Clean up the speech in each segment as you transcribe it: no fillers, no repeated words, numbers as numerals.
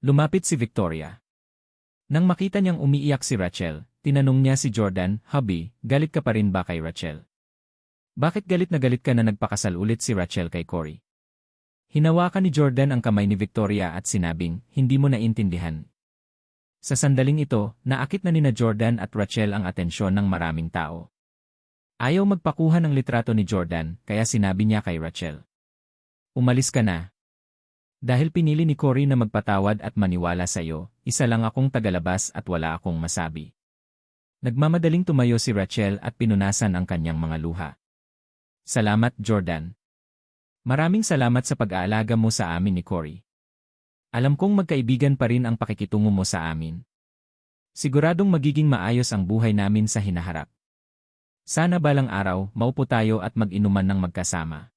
Lumapit si Victoria. Nang makita niyang umiiyak si Rachel, tinanong niya si Jordan, "Hubby, galit ka pa rin ba kay Rachel? Bakit galit na galit ka na nagpakasal ulit si Rachel kay Corey?" Hinawakan ni Jordan ang kamay ni Victoria at sinabing, "Hindi mo naintindihan." Sa sandaling ito, naakit na nina Jordan at Rachel ang atensyon ng maraming tao. Ayaw magpakuha ng litrato ni Jordan, kaya sinabi niya kay Rachel, "Umalis ka na. Dahil pinili ni Corey na magpatawad at maniwala sa iyo, isa lang akong tagalabas at wala akong masabi." Nagmamadaling tumayo si Rachel at pinunasan ang kanyang mga luha. "Salamat, Jordan. Maraming salamat sa pag-aalaga mo sa amin ni Corey. Alam kong magkaibigan pa rin ang pakikitungo mo sa amin. Siguradong magiging maayos ang buhay namin sa hinaharap. Sana balang araw, maupo tayo at mag-inuman ng magkasama."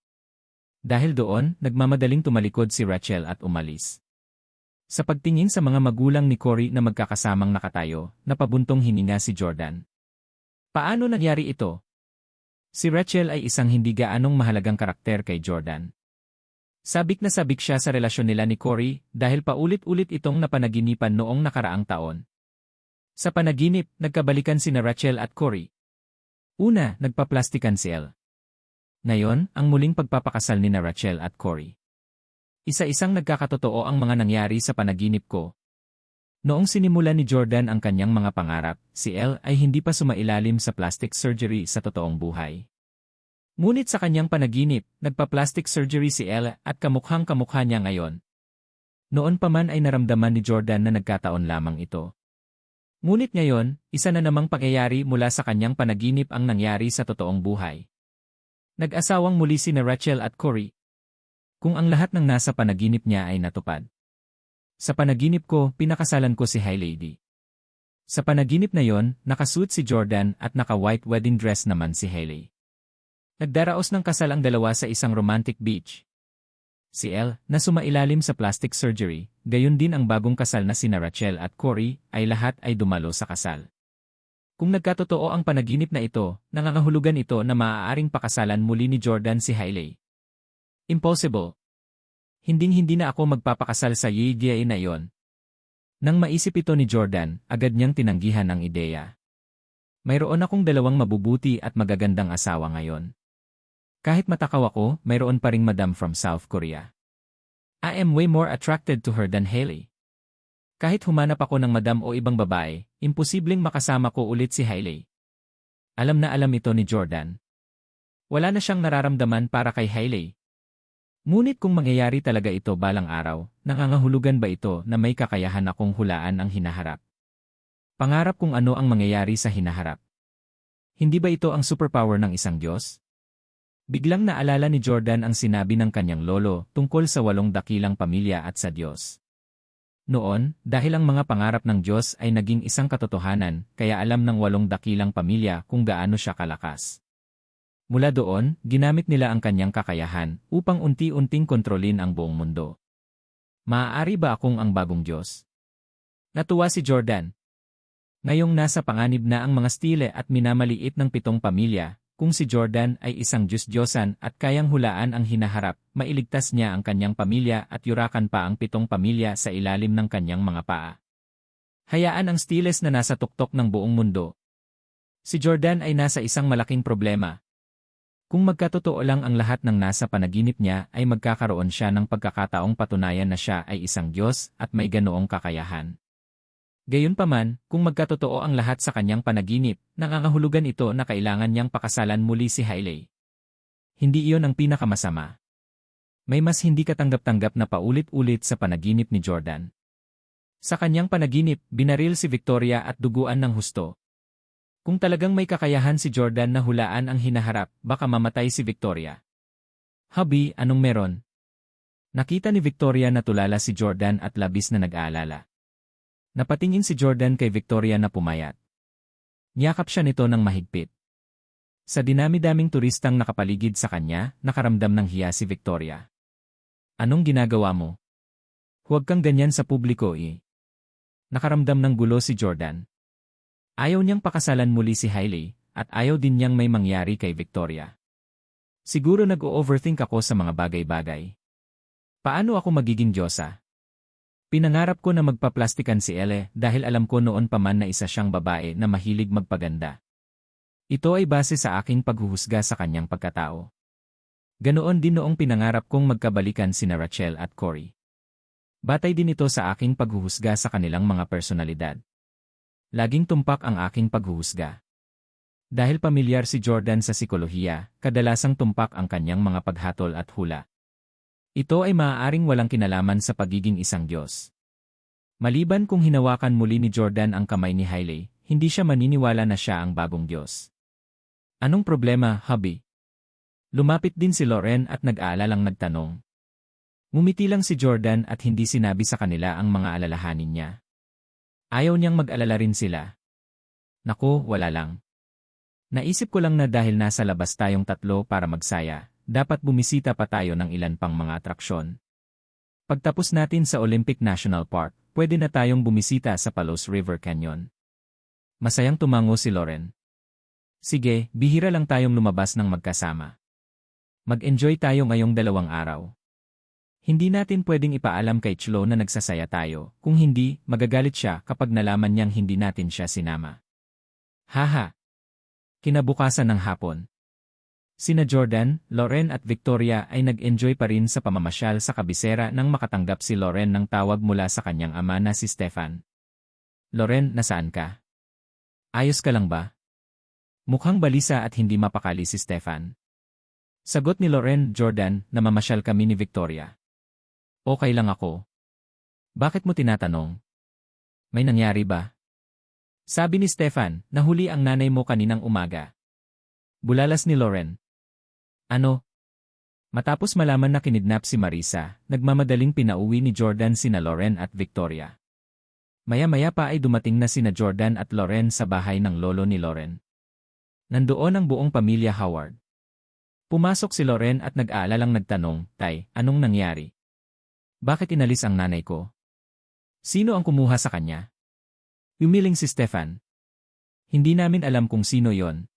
Dahil doon, nagmamadaling tumalikod si Rachel at umalis. Sa pagtingin sa mga magulang ni Corey na magkakasamang nakatayo, napabuntong hininga si Jordan. Paano nangyari ito? Si Rachel ay isang hindi gaanong mahalagang karakter kay Jordan. Sabik na sabik siya sa relasyon nila ni Corey dahil paulit-ulit itong napanaginipan noong nakaraang taon. Sa panaginip, nagkabalikan sina Rachel at Corey. Una, nagpaplastikan si Elle. Ngayon, ang muling pagpapakasal ni na Rachel at Corey. Isa-isang nagkakatotoo ang mga nangyari sa panaginip ko. Noong sinimulan ni Jordan ang kanyang mga pangarap, si Elle ay hindi pa sumailalim sa plastic surgery sa totoong buhay. Ngunit sa kanyang panaginip, nagpa-plastic surgery si Elle at kamukhang-kamukha niya ngayon. Noon pa man ay naramdaman ni Jordan na nagkataon lamang ito. Ngunit ngayon, isa na namang pangyayari mula sa kanyang panaginip ang nangyari sa totoong buhay. Nag-asawang muli sina Rachel at Corey. Kung ang lahat ng nasa panaginip niya ay natupad. Sa panaginip ko, pinakasalan ko si High Lady. Sa panaginip na yon, nakasuit si Jordan at naka-white wedding dress naman si Hailey. Nagdaraos ng kasal ang dalawa sa isang romantic beach. Si Elle, na sumailalim sa plastic surgery, gayon din ang bagong kasal na sina Rachel at Corey, ay lahat ay dumalo sa kasal. Kung nagkatotoo ang panaginip na ito, nangangahulugan ito na maaaring pakasalan muli ni Jordan si Hailey. Impossible. Hinding-hindi na ako magpapakasal sa Yigay na iyon. Nang maisip ito ni Jordan, agad niyang tinanggihan ang ideya. Mayroon akong dalawang mabubuti at magagandang asawa ngayon. Kahit matakaw ako, mayroon pa ring madam from South Korea. I am way more attracted to her than Hailey. Kahit humanap ako ng madam o ibang babae, imposibleng makasama ko ulit si Hailey. Alam na alam ito ni Jordan. Wala na siyang nararamdaman para kay Hailey. Ngunit kung mangyayari talaga ito balang araw, nangangahulugan ba ito na may kakayahan akong hulaan ang hinaharap? Pangarap kung ano ang mangyayari sa hinaharap. Hindi ba ito ang superpower ng isang Diyos? Biglang naalala ni Jordan ang sinabi ng kanyang lolo tungkol sa 8 dakilang pamilya at sa Diyos. Noon, dahil ang mga pangarap ng Diyos ay naging isang katotohanan, kaya alam ng 8 dakilang pamilya kung gaano siya kalakas. Mula doon, ginamit nila ang kanyang kakayahan upang unti-unting kontrolin ang buong mundo. Maaari ba akong ang bagong Diyos? Natuwa si Jordan. Ngayong nasa panganib na ang mga stile at minamaliit ng 7 pamilya, kung si Jordan ay isang Diyos-Diyosan at kayang hulaan ang hinaharap, mailigtas niya ang kanyang pamilya at yurakan pa ang 7 pamilya sa ilalim ng kanyang mga paa. Hayaan ang stiles na nasa tuktok ng buong mundo. Si Jordan ay nasa isang malaking problema. Kung magkatotoo lang ang lahat ng nasa panaginip niya ay magkakaroon siya ng pagkakataong patunayan na siya ay isang Diyos at may ganoong kakayahan. Gayunpaman, kung magkatotoo ang lahat sa kanyang panaginip, nangangahulugan ito na kailangan niyang pakasalan muli si Hailey. Hindi iyon ang pinakamasama. May mas hindi katanggap-tanggap na paulit-ulit sa panaginip ni Jordan. Sa kanyang panaginip, binaril si Victoria at duguan ng husto. Kung talagang may kakayahan si Jordan na hulaan ang hinaharap, baka mamatay si Victoria. Hubby, anong meron? Nakita ni Victoria na tulala si Jordan at labis na nag-aalala. Napatingin si Jordan kay Victoria na pumayat. Niyakap siya nito ng mahigpit. Sa dinami-daming turistang nakapaligid sa kanya, nakaramdam ng hiya si Victoria. Anong ginagawa mo? Huwag kang ganyan sa publiko eh. Nakaramdam ng gulo si Jordan. Ayaw niyang pakasalan muli si Hailey, at ayaw din niyang may mangyari kay Victoria. Siguro nag-o-overthink ako sa mga bagay-bagay. Paano ako magiging Diyosa? Pinangarap ko na magpaplastikan si Elle dahil alam ko noon pa man na isa siyang babae na mahilig magpaganda. Ito ay base sa aking paghuhusga sa kanyang pagkatao. Ganoon din noong pinangarap kong magkabalikan sina Rachel at Corey. Batay din ito sa aking paghuhusga sa kanilang mga personalidad. Laging tumpak ang aking paghuhusga. Dahil pamilyar si Jordan sa psikolohiya, kadalasang tumpak ang kanyang mga paghatol at hula. Ito ay maaaring walang kinalaman sa pagiging isang Diyos. Maliban kung hinawakan muli ni Jordan ang kamay ni Hailey, hindi siya maniniwala na siya ang bagong Diyos. Anong problema, hubby? Lumapit din si Lauren at nag-aalalang nagtanong. Ngumiti lang si Jordan at hindi sinabi sa kanila ang mga alalahanin niya. Ayaw niyang mag-alala rin sila. Naku, wala lang. Naisip ko lang na dahil nasa labas tayong tatlo para magsaya, dapat bumisita pa tayo ng ilan pang mga atraksyon. Pagtapos natin sa Olympic National Park, pwede na tayong bumisita sa Palos River Canyon. Masayang tumango si Lauren. Sige, bihira lang tayong lumabas ng magkasama. Mag-enjoy tayo ngayong 2 araw. Hindi natin pwedeng ipaalam kay Chlo na nagsasaya tayo, kung hindi, magagalit siya kapag nalaman niyang hindi natin siya sinama. Haha! Kinabukasan ng hapon. Sina Jordan, Lauren at Victoria ay nag-enjoy pa rin sa pamamasyal sa kabisera nang makatanggap si Lauren ng tawag mula sa kanyang ama na si Stefan. Lauren, nasaan ka? Ayos ka lang ba? Mukhang balisa at hindi mapakali si Stefan. Sagot ni Lauren, Jordan, namamasyal kami ni Victoria. Okay lang ako. Bakit mo tinatanong? May nangyari ba? Sabi ni Stefan, nahuli ang nanay mo kaninang umaga. Bulalas ni Lauren. Ano? Matapos malaman na kinidnap si Marisa, nagmamadaling pinauwi ni Jordan sina Lauren at Victoria. Maya-maya pa ay dumating na sina Jordan at Lauren sa bahay ng lolo ni Lauren. Nandoon ang buong pamilya Howard. Pumasok si Lauren at nag-aalalang nagtanong, Tay, anong nangyari? Bakit inalis ang nanay ko? Sino ang kumuha sa kanya? Umiling si Stefan. Hindi namin alam kung sino yon.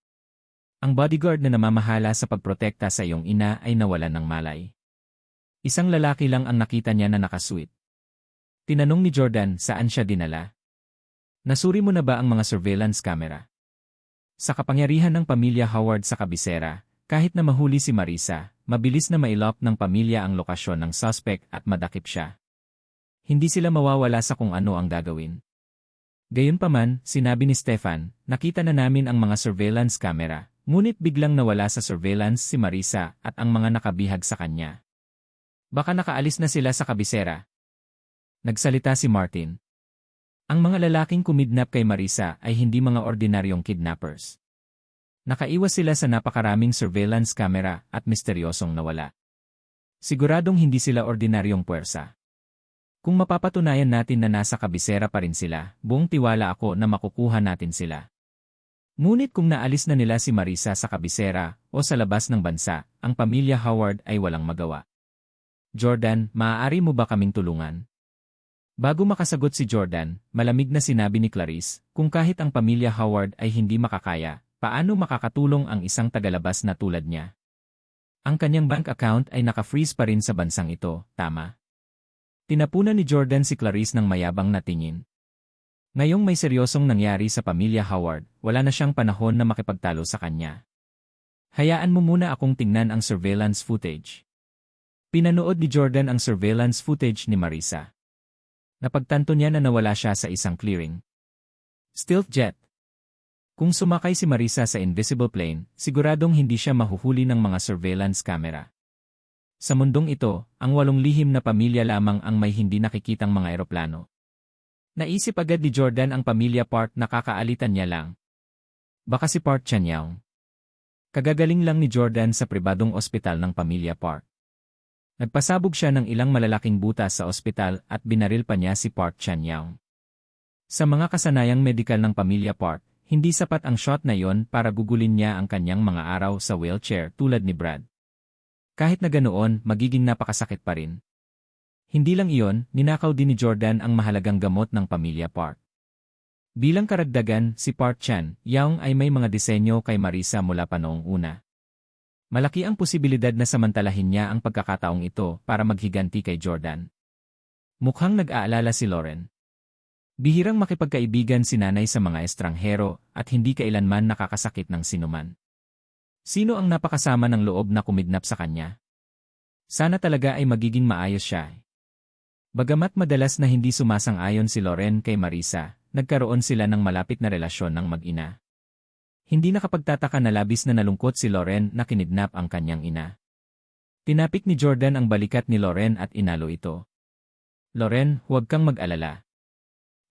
Ang bodyguard na namamahala sa pagprotekta sa iyong ina ay nawalan ng malay. Isang lalaki lang ang nakita niya na nakasuit. Tinanong ni Jordan saan siya dinala. Nasuri mo na ba ang mga surveillance camera? Sa kapangyarihan ng pamilya Howard sa kabisera, kahit na mahuli si Marisa, mabilis na mailop ng pamilya ang lokasyon ng suspect at madakip siya. Hindi sila mawawala sa kung ano ang gagawin. Gayunpaman, sinabi ni Stefan, nakita na namin ang mga surveillance camera, ngunit biglang nawala sa surveillance si Marisa at ang mga nakabihag sa kanya. Baka nakaalis na sila sa kabisera. Nagsalita si Martin. Ang mga lalaking kumidnap kay Marisa ay hindi mga ordinaryong kidnappers. Nakaiwas sila sa napakaraming surveillance camera at misteryosong nawala. Siguradong hindi sila ordinaryong puwersa. Kung mapapatunayan natin na nasa kabisera pa rin sila, buong tiwala ako na makukuha natin sila. Ngunit kung naalis na nila si Marisa sa kabisera o sa labas ng bansa, ang pamilya Howard ay walang magawa. Jordan, maaari mo ba kaming tulungan? Bago makasagot si Jordan, malamig na sinabi ni Clarice, kung kahit ang pamilya Howard ay hindi makakaya, paano makakatulong ang isang tagalabas na tulad niya? Ang kanyang bank account ay naka-freeze pa rin sa bansang ito, tama? Tinapunan ni Jordan si Clarice ng mayabang na tingin. Ngayong may seryosong nangyari sa pamilya Howard, wala na siyang panahon na makipagtalo sa kanya. Hayaan mo muna akong tingnan ang surveillance footage. Pinanood ni Jordan ang surveillance footage ni Marisa. Napagtanto niya na nawala siya sa isang clearing. Stealth jet. Kung sumakay si Marisa sa invisible plane, siguradong hindi siya mahuhuli ng mga surveillance camera. Sa mundong ito, ang 8 lihim na pamilya lamang ang may hindi nakikitang mga eroplano. Naisip agad ni Jordan ang pamilya Park na kakaalitan niya lang. Baka si Park Chan-young. Kagagaling lang ni Jordan sa pribadong ospital ng pamilya Park. Nagpasabog siya ng ilang malalaking butas sa ospital at binaril pa niya si Park Chan-young. Sa mga kasanayang medikal ng pamilya Park, hindi sapat ang shot na yon para gugulin niya ang kanyang mga araw sa wheelchair tulad ni Brad. Kahit na ganoon, magiging napakasakit pa rin. Hindi lang iyon, ninakaw din ni Jordan ang mahalagang gamot ng pamilya Park. Bilang karagdagan, si Park Chan-young ay may mga disenyo kay Marisa mula pa noong una. Malaki ang posibilidad na samantalahin niya ang pagkakataong ito para maghiganti kay Jordan. Mukhang nag-aalala si Lauren. Bihirang makipagkaibigan si nanay sa mga estranghero at hindi kailanman nakakasakit ng sinuman. Sino ang napakasama ng loob na kumidnap sa kanya? Sana talaga ay magiging maayos siya. Bagamat madalas na hindi sumasang-ayon si Lauren kay Marisa, nagkaroon sila ng malapit na relasyon ng mag-ina. Hindi nakapagtataka na labis na nalungkot si Lauren na kinidnap ang kanyang ina. Tinapik ni Jordan ang balikat ni Lauren at inalo ito. Lauren, huwag kang mag-alala.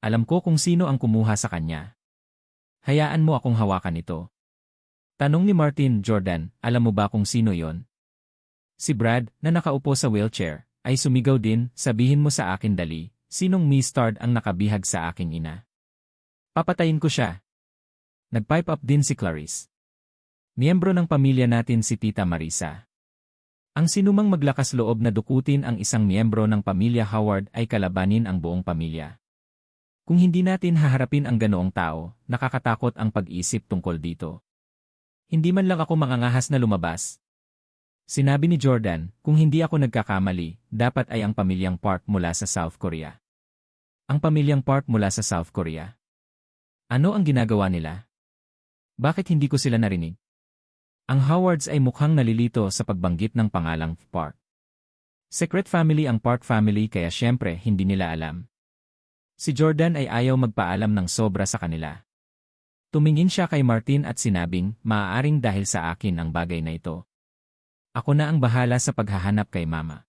Alam ko kung sino ang kumuha sa kanya. Hayaan mo akong hawakan ito. Tanong ni Martin, Jordan, alam mo ba kung sino yon? Si Brad, na nakaupo sa wheelchair, ay sumigaw din, sabihin mo sa akin dali, sinong Mistard ang nakabihag sa aking ina? Papatayin ko siya. Nag-pipe up din si Clarice. Miyembro ng pamilya natin si Tita Marisa. Ang sinumang maglakas loob na dukutin ang isang miyembro ng pamilya Howard ay kalabanin ang buong pamilya. Kung hindi natin haharapin ang ganoong tao, nakakatakot ang pag-isip tungkol dito. Hindi man lang ako mangangahas na lumabas. Sinabi ni Jordan, kung hindi ako nagkakamali, dapat ay ang pamilyang Park mula sa South Korea. Ang pamilyang Park mula sa South Korea. Ano ang ginagawa nila? Bakit hindi ko sila narinig? Ang Howards ay mukhang nalilito sa pagbanggit ng pangalang Park. Secret family ang Park family kaya syempre hindi nila alam. Si Jordan ay ayaw magpaalam ng sobra sa kanila. Tumingin siya kay Martin at sinabing, maaaring dahil sa akin ang bagay na ito. Ako na ang bahala sa paghahanap kay Mama.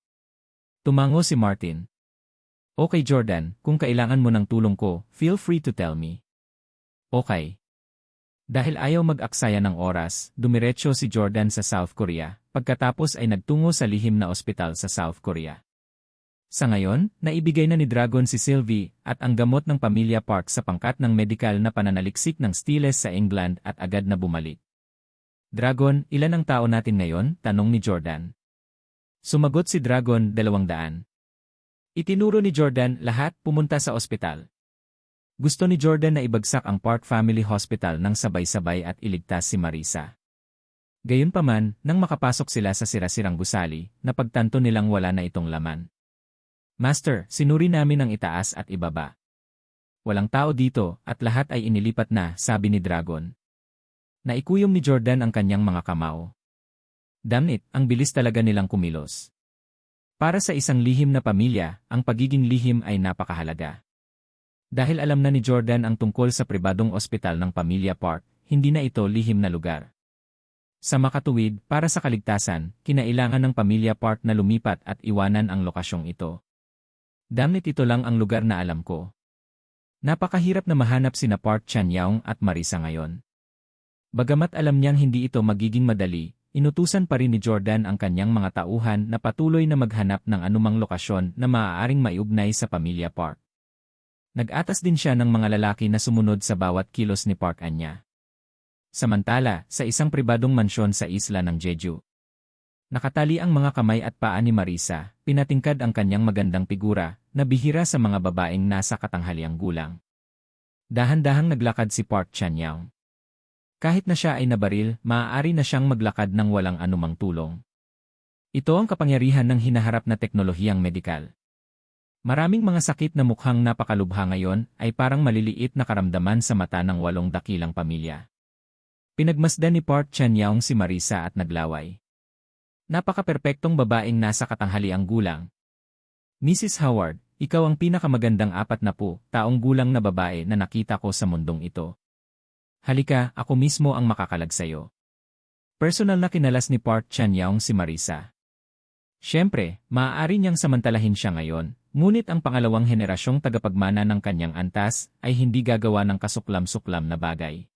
Tumango si Martin. Okay Jordan, kung kailangan mo ng tulong ko, feel free to tell me. Okay. Dahil ayaw mag-aksaya ng oras, dumiretso si Jordan sa South Korea, pagkatapos ay nagtungo sa lihim na ospital sa South Korea. Sa ngayon, naibigay na ni Dragon si Sylvie at ang gamot ng pamilya Park sa pangkat ng medikal na pananaliksik ng Stiles sa England at agad na bumalik. Dragon, ilan ang tao natin ngayon? Tanong ni Jordan. Sumagot si Dragon, 200. Itinuro ni Jordan, lahat pumunta sa ospital. Gusto ni Jordan na ibagsak ang Park Family Hospital ng sabay-sabay at iligtas si Marisa. Gayunpaman, nang makapasok sila sa sirasirang gusali, napagtanto nilang wala na itong laman. Master, sinuri namin ang itaas at ibaba. Walang tao dito at lahat ay inilipat na, sabi ni Dragon. Naikuyom ni Jordan ang kanyang mga kamao. Damn it, ang bilis talaga nilang kumilos. Para sa isang lihim na pamilya, ang pagiging lihim ay napakahalaga. Dahil alam na ni Jordan ang tungkol sa pribadong ospital ng pamilya Park, hindi na ito lihim na lugar. Sa makatuwid, para sa kaligtasan, kinailangan ng pamilya Park na lumipat at iwanan ang lokasyong ito. Damnit ito lang ang lugar na alam ko. Napakahirap na mahanap sina Park Chan-young at Marisa ngayon. Bagamat alam niyang hindi ito magiging madali, inutusan pa rin ni Jordan ang kanyang mga tauhan na patuloy na maghanap ng anumang lokasyon na maaaring maiugnay sa pamilya Park. Nag-atas din siya ng mga lalaki na sumunod sa bawat kilos ni Park Anya. Samantala, sa isang pribadong mansyon sa isla ng Jeju, nakatali ang mga kamay at paa ni Marisa, pinatingkad ang kanyang magandang figura, na bihira sa mga babaeng nasa katanghaliang gulang. Dahan-dahang naglakad si Park Chan-young. Kahit na siya ay nabaril, maaari na siyang maglakad ng walang anumang tulong. Ito ang kapangyarihan ng hinaharap na teknolohiyang medikal. Maraming mga sakit na mukhang napakalubha ngayon ay parang maliliit na karamdaman sa mata ng 8 dakilang pamilya. Pinagmasdan ni Park Chan-young si Marisa at naglaway. Napaka-perpektong babaeng nasa katanghaliang gulang. Mrs. Howard, ikaw ang pinakamagandang 40 taong gulang na babae na nakita ko sa mundong ito. Halika, ako mismo ang makakalag sa'yo. Personal na kinalas ni Park Chan-young si Marisa. Siyempre, maaari niyang samantalahin siya ngayon, ngunit ang pangalawang henerasyong tagapagmana ng kanyang antas ay hindi gagawa ng kasuklam-suklam na bagay.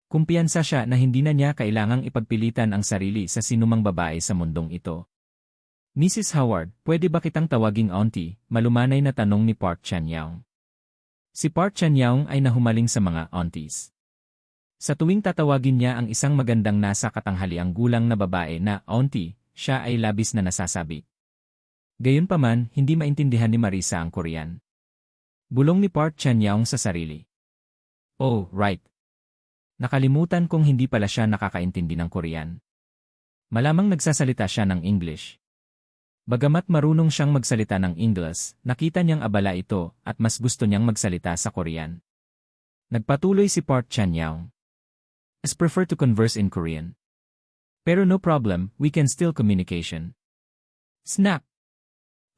Kumpiyansa siya na hindi na niya kailangang ipagpilitan ang sarili sa sinumang babae sa mundong ito. Mrs. Howard, pwede ba kitang tawaging auntie? Malumanay na tanong ni Park Chan-young. Si Park Chan-young ay nahumaling sa mga aunties. Sa tuwing tatawagin niya ang isang magandang nasa katanghaliang gulang na babae na auntie, siya ay labis na nasasabi. Gayunpaman, hindi maintindihan ni Marisa ang Korean. Bulong ni Park Chan-young sa sarili. Oh, right. Nakalimutan kong hindi pala siya nakakaintindi ng Korean. Malamang nagsasalita siya ng English. Bagamat marunong siyang magsalita ng Ingles, nakita niyang abala ito at mas gusto niyang magsalita sa Korean. Nagpatuloy si Park Chan-young. I prefer to converse in Korean. Pero no problem, we can still communication. Snap!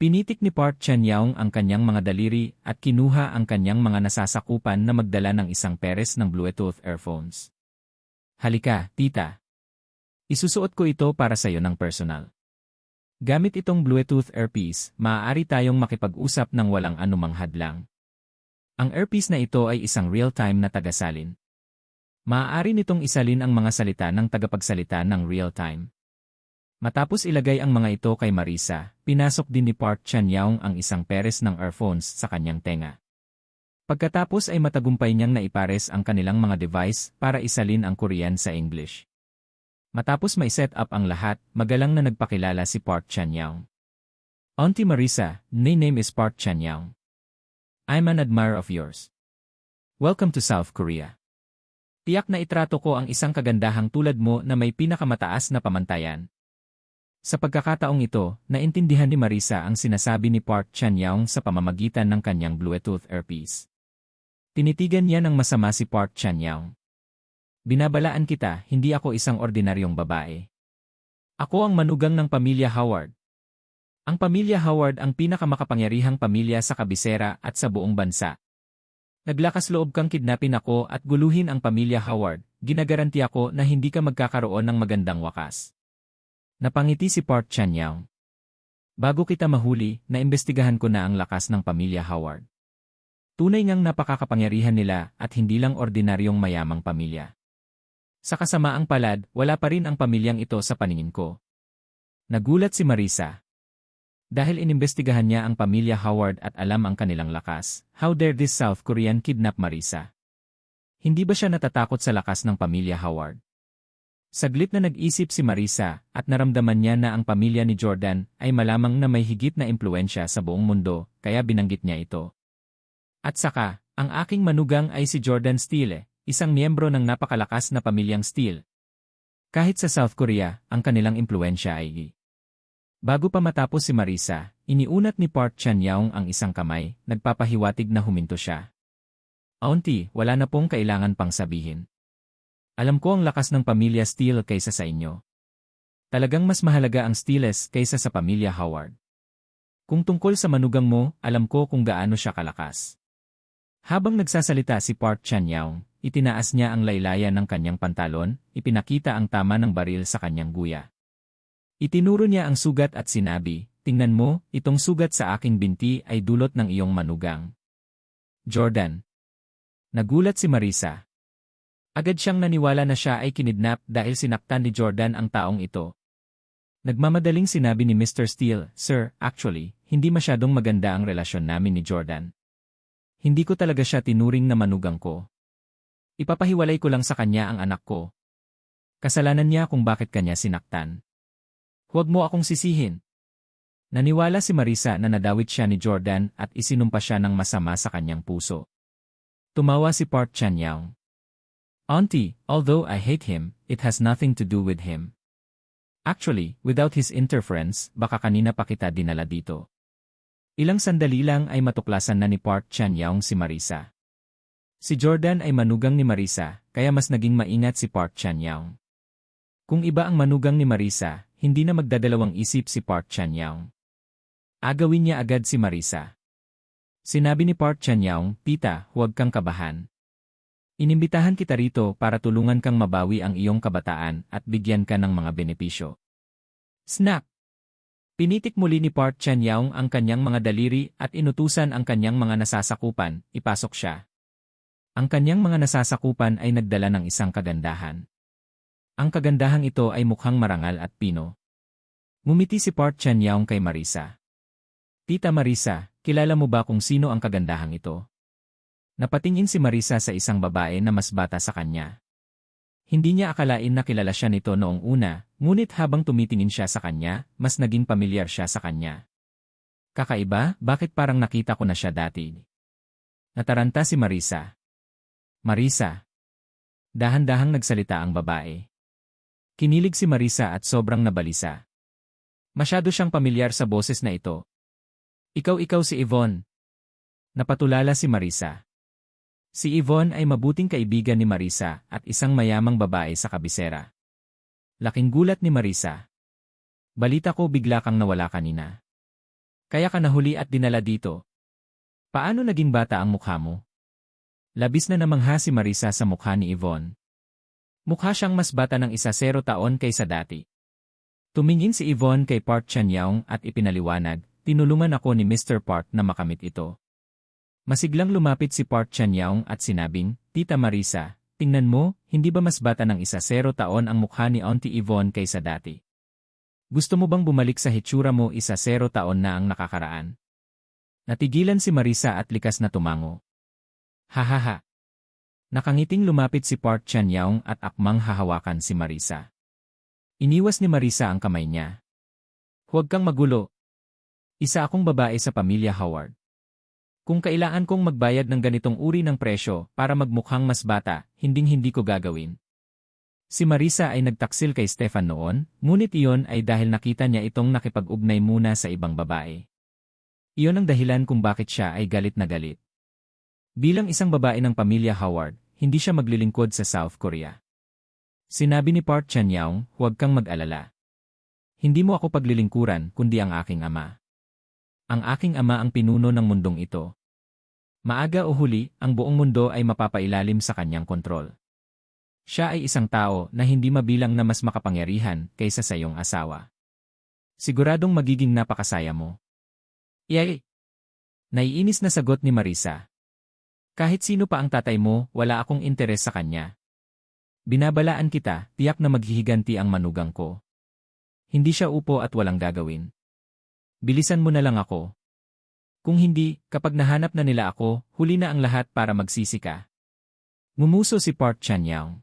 Pinitik ni Park Chan-young ang kanyang mga daliri at kinuha ang kanyang mga nasasakupan na magdala ng isang peres ng Bluetooth earphones. Halika, tita. Isusuot ko ito para sa iyo ng personal. Gamit itong Bluetooth earpiece, maaari tayong makipag-usap ng walang anumang hadlang. Ang earpiece na ito ay isang real-time na tagasalin. Maaari nitong isalin ang mga salita ng tagapagsalita ng real-time. Matapos ilagay ang mga ito kay Marisa, pinasok din ni Park Chan-young ang isang peres ng earphones sa kanyang tenga. Pagkatapos ay matagumpay niyang naipares ang kanilang mga device para isalin ang Korean sa English. Matapos may set up ang lahat, magalang na nagpakilala si Park Chan-young. Auntie Marisa, my name is Park Chan-young. I'm an admirer of yours. Welcome to South Korea. Tiyak na itrato ko ang isang kagandahang tulad mo na may pinakamataas na pamantayan. Sa pagkakataong ito, naintindihan ni Marisa ang sinasabi ni Park Chan-young sa pamamagitan ng kanyang Bluetooth earpiece. Tinitigan niya ng masama si Park Chan-young. Binabalaan kita, hindi ako isang ordinaryong babae. Ako ang manugang ng pamilya Howard. Ang pamilya Howard ang pinakamakapangyarihang pamilya sa kabisera at sa buong bansa. Naglakas loob kang kidnapin ako at guluhin ang pamilya Howard, ginagaranti ako na hindi ka magkakaroon ng magandang wakas. Napangiti si Park Chan-young. Bago kita mahuli, naimbestigahan ko na ang lakas ng pamilya Howard. Tunay ngang napakakapangyarihan nila at hindi lang ordinaryong mayamang pamilya. Sa kasamaang palad, wala pa rin ang pamilyang ito sa paningin ko. Nagulat si Marisa. Dahil inimbestigahan niya ang pamilya Howard at alam ang kanilang lakas, how dare this South Korean kidnap Marisa? Hindi ba siya natatakot sa lakas ng pamilya Howard? Saglit na nag-isip si Marisa at naramdaman niya na ang pamilya ni Jordan ay malamang na may higit na impluensya sa buong mundo, kaya binanggit niya ito. At saka, ang aking manugang ay si Jordan Steele, isang miyembro ng napakalakas na pamilyang Steele. Kahit sa South Korea, ang kanilang impluensya ay Bago pa matapos si Marisa, iniunat ni Park Chan-young ang isang kamay, nagpapahiwatig na huminto siya. Auntie, wala na pong kailangan pang sabihin. Alam ko ang lakas ng pamilya Steele kaysa sa inyo. Talagang mas mahalaga ang Steeles kaysa sa pamilya Howard. Kung tungkol sa manugang mo, alam ko kung gaano siya kalakas. Habang nagsasalita si Park Chan-young, itinaas niya ang laylayan ng kanyang pantalon, ipinakita ang tama ng baril sa kanyang guya. Itinuro niya ang sugat at sinabi, tingnan mo, itong sugat sa aking binti ay dulot ng iyong manugang. Jordan. Nagulat si Marisa. Agad siyang naniwala na siya ay kinidnap dahil sinaktan ni Jordan ang taong ito. Nagmamadaling sinabi ni Mr. Steele, Sir, actually, hindi masyadong maganda ang relasyon namin ni Jordan. Hindi ko talaga siya tinuring na manugang ko. Ipapahiwalay ko lang sa kanya ang anak ko. Kasalanan niya kung bakit kanya sinaktan. Huwag mo akong sisihin. Naniwala si Marisa na nadawit siya ni Jordan at isinumpa siya ng masama sa kanyang puso. Tumawa si Park Chan-young. Auntie, although I hate him, it has nothing to do with him. Actually, without his interference, baka kanina pa kita dinala dito. Ilang sandali lang ay matuklasan na ni Park Chan-young si Marisa. Si Jordan ay manugang ni Marisa, kaya mas naging maingat si Park Chan-young. Kung iba ang manugang ni Marisa, hindi na magdadalawang isip si Park Chan-young. Agawin niya agad si Marisa. Sinabi ni Park Chan-young, Tita, huwag kang kabahan. Inimbitahan kita rito para tulungan kang mabawi ang iyong kabataan at bigyan ka ng mga benepisyo. Snap! Pinitik muli ni Park Chan-young ang kanyang mga daliri at inutusan ang kanyang mga nasasakupan, ipasok siya. Ang kanyang mga nasasakupan ay nagdala ng isang kagandahan. Ang kagandahang ito ay mukhang marangal at pino. Ngumiti si Park Chan-young kay Marisa. Tita Marisa, kilala mo ba kung sino ang kagandahang ito? Napatingin si Marisa sa isang babae na mas bata sa kanya. Hindi niya akalain na kilala siya nito noong una, ngunit habang tumitingin siya sa kanya, mas naging pamilyar siya sa kanya. Kakaiba, bakit parang nakita ko na siya dati? Nataranta si Marisa. Marisa. Dahan-dahang nagsalita ang babae. Kinilig si Marisa at sobrang nabalisa. Masyado siyang pamilyar sa boses na ito. Ikaw si Yvonne. Napatulala si Marisa. Si Yvonne ay mabuting kaibigan ni Marisa at isang mayamang babae sa kabisera. Laking gulat ni Marisa. Balita ko bigla kang nawala kanina. Kaya ka nahuli at dinala dito. Paano naging bata ang mukha mo? Labis na namangha si Marisa sa mukha ni Yvonne. Mukha siyang mas bata ng 10 taon kaysa dati. Tumingin si Yvonne kay Park Chan-young at ipinaliwanag, tinulungan ako ni Mr. Park na makamit ito. Masiglang lumapit si Park Chan-young at sinabing, Tita Marisa, tingnan mo, hindi ba mas bata ng 10 taon ang mukha ni Auntie Yvonne kaysa dati? Gusto mo bang bumalik sa hitsura mo 10 taon na ang nakakaraan? Natigilan si Marisa at likas na tumango. Hahaha. Nakangiting lumapit si Park Chan-young at akmang hahawakan si Marisa. Iniwas ni Marisa ang kamay niya. Huwag kang magulo. Isa akong babae sa pamilya Howard. Kung kailangan kong magbayad ng ganitong uri ng presyo para magmukhang mas bata, hinding-hindi ko gagawin. Si Marisa ay nagtaksil kay Stefan noon, ngunit iyon ay dahil nakita niya itong nakipag-ugnay muna sa ibang babae. Iyon ang dahilan kung bakit siya ay galit na galit. Bilang isang babae ng pamilya Howard, hindi siya maglilingkod sa South Korea. Sinabi ni Park Chan-young, huwag kang mag-alala. Hindi mo ako paglilingkuran kundi ang aking ama. Ang aking ama ang pinuno ng mundong ito. Maaga o huli, ang buong mundo ay mapapailalim sa kanyang kontrol. Siya ay isang tao na hindi mabilang na mas makapangyarihan kaysa sa iyong asawa. Siguradong magiging napakasaya mo. Yay! Naiinis na sagot ni Marisa. Kahit sino pa ang tatay mo, wala akong interes sa kanya. Binabalaan kita, tiyak na maghihiganti ang manugang ko. Hindi siya upo at walang gagawin. Bilisan mo na lang ako. Kung hindi, kapag nahanap na nila ako, huli na ang lahat para magsisi ka. Ngumuso si Park Chan-young.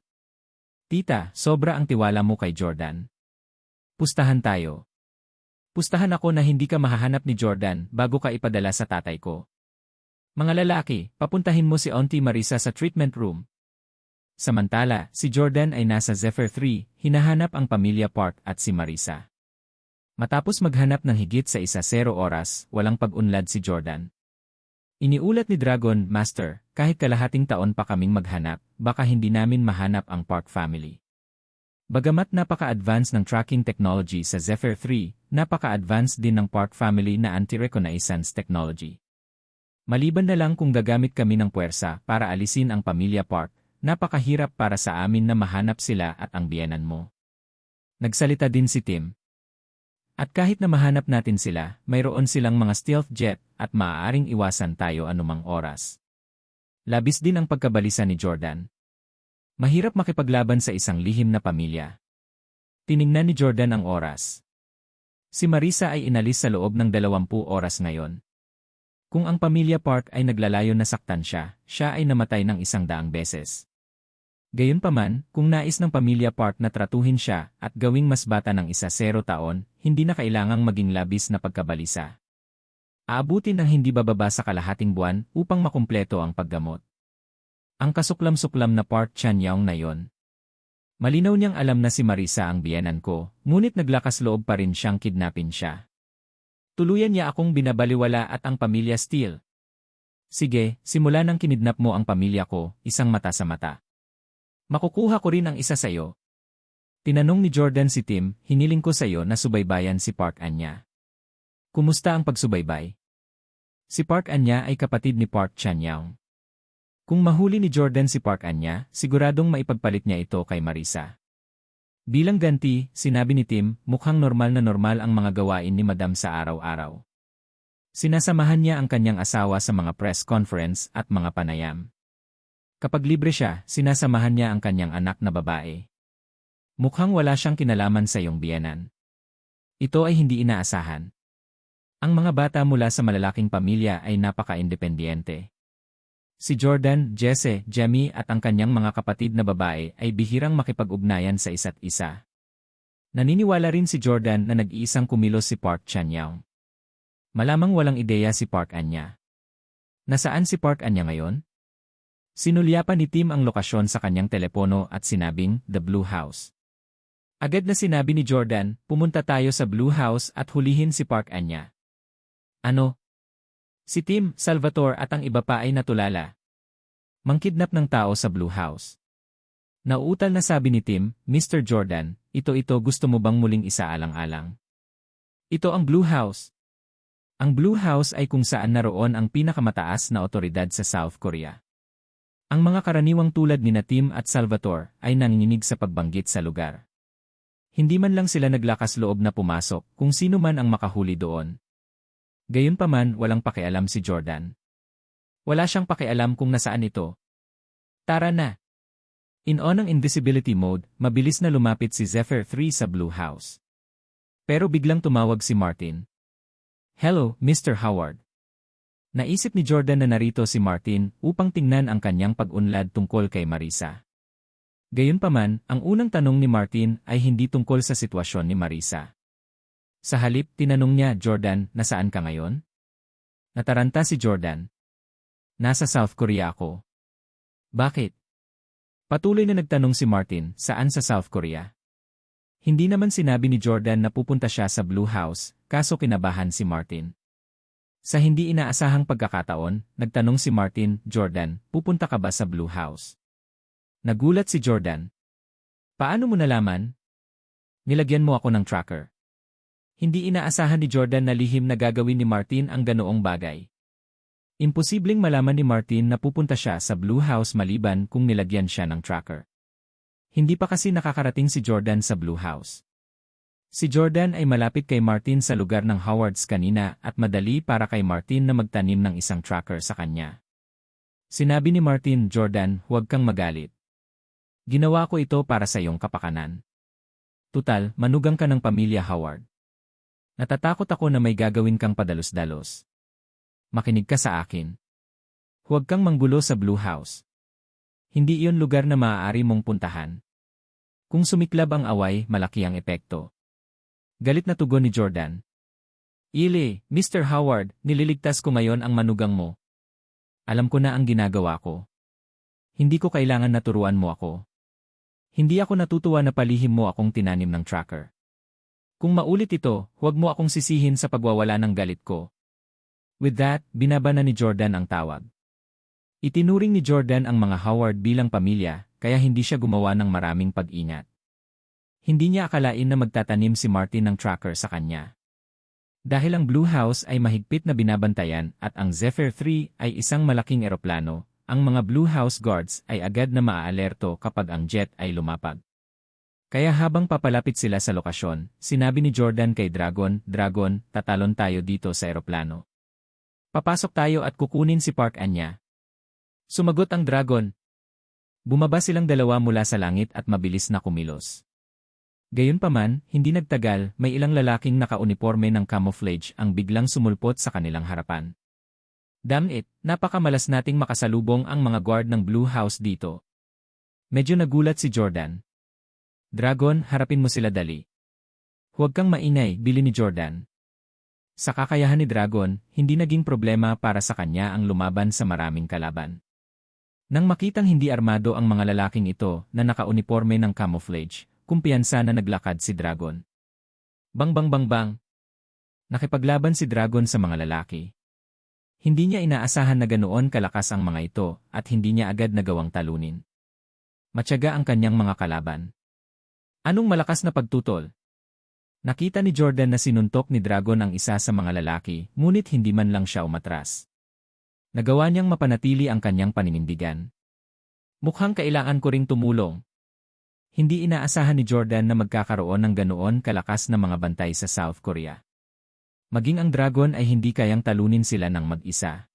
Tita, sobra ang tiwala mo kay Jordan. Pustahan tayo. Pustahan ako na hindi ka mahahanap ni Jordan bago ka ipadala sa tatay ko. Mga lalaki, papuntahin mo si Auntie Marisa sa treatment room. Samantala, si Jordan ay nasa Zephyr 3, hinahanap ang pamilya Park at si Marisa. Matapos maghanap ng higit sa 10 oras, walang pag-unlad si Jordan. Iniulat ni Dragon, Master, kahit kalahating taon pa kaming maghanap, baka hindi namin mahanap ang Park family. Bagamat napaka-advance ng tracking technology sa Zephyr 3, napaka-advance din ng Park family na anti-reconnaissance technology. Maliban na lang kung gagamit kami ng puwersa para alisin ang pamilya Park, napakahirap para sa amin na mahanap sila at ang biyenan mo. Nagsalita din si Tim. At kahit na mahanap natin sila, mayroon silang mga stealth jet at maaaring iwasan tayo anumang oras. Labis din ang pagkabalisa ni Jordan. Mahirap makipaglaban sa isang lihim na pamilya. Tiningnan ni Jordan ang oras. Si Marisa ay inalis sa loob ng 20 oras ngayon. Kung ang pamilya Park ay naglalayon na saktan siya, siya ay namatay ng 100 beses. Gayunpaman, kung nais ng pamilya Park na tratuhin siya at gawing mas bata ng 10 taon, hindi na kailangang maging labis na pagkabalisa. Aabutin ang hindi bababa sa kalahating buwan upang makumpleto ang paggamot. Ang kasuklam-suklam na Park Chan-young na yon. Malinaw niyang alam na si Marisa ang biyenan ko, ngunit naglakas loob pa rin siyang kidnapin siya. Tuluyan niya akong binabaliwala at ang pamilya Steele. Sige, simula nang kinidnap mo ang pamilya ko, isang mata sa mata. Makukuha ko rin ang isa sa iyo. Tinanong ni Jordan si Tim, hiniling ko sa iyo na subaybayan si Park Anya. Kumusta ang pagsubaybay? Si Park Anya ay kapatid ni Park Chan-young. Kung mahuli ni Jordan si Park Anya, siguradong maipagpalit niya ito kay Marisa. Bilang ganti, sinabi ni Tim, mukhang normal na normal ang mga gawain ni Madam sa araw-araw. Sinasamahan niya ang kanyang asawa sa mga press conference at mga panayam. Kapag libre siya, sinasamahan niya ang kanyang anak na babae. Mukhang wala siyang kinalaman sa iyong biyenan. Ito ay hindi inaasahan. Ang mga bata mula sa malalaking pamilya ay napaka-independyente. Si Jordan, Jesse, Jamie at ang kanyang mga kapatid na babae ay bihirang makipag-ugnayan sa isa't isa. Naniniwala rin si Jordan na nag-iisang kumilos si Park Chan-young. Malamang walang ideya si Park Anya. Nasaan si Park Anya ngayon? Sinulyapan ni Tim ang lokasyon sa kanyang telepono at sinabing, The Blue House. Agad na sinabi ni Jordan, pumunta tayo sa Blue House at hulihin si Park Anya. Ano? Si Tim, Salvatore at ang iba pa ay natulala. Mangkidnap ng tao sa Blue House. Nauutal na sabi ni Tim, Mr. Jordan, ito gusto mo bang muling isaalang-alang? Ito ang Blue House. Ang Blue House ay kung saan naroon ang pinakamataas na otoridad sa South Korea. Ang mga karaniwang tulad ni Tim at Salvatore ay nanginginig sa pagbanggit sa lugar. Hindi man lang sila naglakas loob na pumasok kung sino man ang makahuli doon. Gayunpaman walang pakialam si Jordan. Wala siyang pakialam kung nasaan ito. Tara na! In-on ang invisibility mode, mabilis na lumapit si Zephyr 3 sa Blue House. Pero biglang tumawag si Martin. Hello, Mr. Howard. Naisip ni Jordan na narito si Martin upang tingnan ang kanyang pag-unlad tungkol kay Marisa. Gayunpaman, ang unang tanong ni Martin ay hindi tungkol sa sitwasyon ni Marisa. Sa halip, tinanong niya, Jordan, nasaan ka ngayon? Nataranta si Jordan. Nasa South Korea ako. Bakit? Patuloy na nagtanong si Martin, saan sa South Korea? Hindi naman sinabi ni Jordan na pupunta siya sa Blue House, kaso kinabahan si Martin. Sa hindi inaasahang pagkakataon, nagtanong si Martin, Jordan, pupunta ka ba sa Blue House? Nagulat si Jordan. Paano mo nalaman? Nilagyan mo ako ng tracker. Hindi inaasahan ni Jordan na lihim na gagawin ni Martin ang ganoong bagay. Imposibleng malaman ni Martin na pupunta siya sa Blue House maliban kung nilagyan siya ng tracker. Hindi pa kasi nakakarating si Jordan sa Blue House. Si Jordan ay malapit kay Martin sa lugar ng Howards kanina at madali para kay Martin na magtanim ng isang tracker sa kanya. Sinabi ni Martin, Jordan, huwag kang magalit. Ginawa ko ito para sa iyong kapakanan. Tutal, manugang ka ng pamilya Howard. Natatakot ako na may gagawin kang padalos-dalos. Makinig ka sa akin. Huwag kang manggulo sa Blue House. Hindi iyon lugar na maaari mong puntahan. Kung sumiklab ang away, malaki ang epekto. Galit na tugon ni Jordan. Ile, Mr. Howard, nililigtas ko ngayon ang manugang mo. Alam ko na ang ginagawa ko. Hindi ko kailangan na turuan mo ako. Hindi ako natutuwa na palihim mo akong tinanim ng tracker. Kung maulit ito, huwag mo akong sisihin sa pagwawala ng galit ko. With that, binaba na ni Jordan ang tawag. Itinuring ni Jordan ang mga Howard bilang pamilya, kaya hindi siya gumawa ng maraming pag-ingat. Hindi niya akalain na magtatanim si Martin ng tracker sa kanya. Dahil ang Blue House ay mahigpit na binabantayan at ang Zephyr 3 ay isang malaking eroplano, ang mga Blue House guards ay agad na maaalerto kapag ang jet ay lumapag. Kaya habang papalapit sila sa lokasyon, sinabi ni Jordan kay Dragon, Dragon, tatalon tayo dito sa eroplano. Papasok tayo at kukunin si Park Anya. Sumagot ang Dragon. Bumaba silang dalawa mula sa langit at mabilis na kumilos. Gayunpaman, hindi nagtagal, may ilang lalaking nakauniporme ng camouflage ang biglang sumulpot sa kanilang harapan. Damn it, napakamalas nating makasalubong ang mga guard ng Blue House dito. Medyo nagulat si Jordan. Dragon, harapin mo sila dali. Huwag kang maingay, bili ni Jordan. Sa kakayahan ni Dragon, hindi naging problema para sa kanya ang lumaban sa maraming kalaban. Nang makitang hindi armado ang mga lalaking ito na nakauniporme ng camouflage, kumpiyansa na naglakad si Dragon. Bang bang bang bang. Nakipaglaban si Dragon sa mga lalaki. Hindi niya inaasahan na ganoon kalakas ang mga ito at hindi niya agad nagawang talunin. Matyaga ang kanyang mga kalaban. Anong malakas na pagtutol? Nakita ni Jordan na sinuntok ni Dragon ang isa sa mga lalaki, ngunit hindi man lang siya umatras. Nagawa niyang mapanatili ang kanyang paninindigan. Mukhang kailangan ko ring tumulong. Hindi inaasahan ni Jordan na magkakaroon ng ganoon kalakas na mga bantay sa South Korea. Maging ang Dragon ay hindi kayang talunin sila ng mag-isa.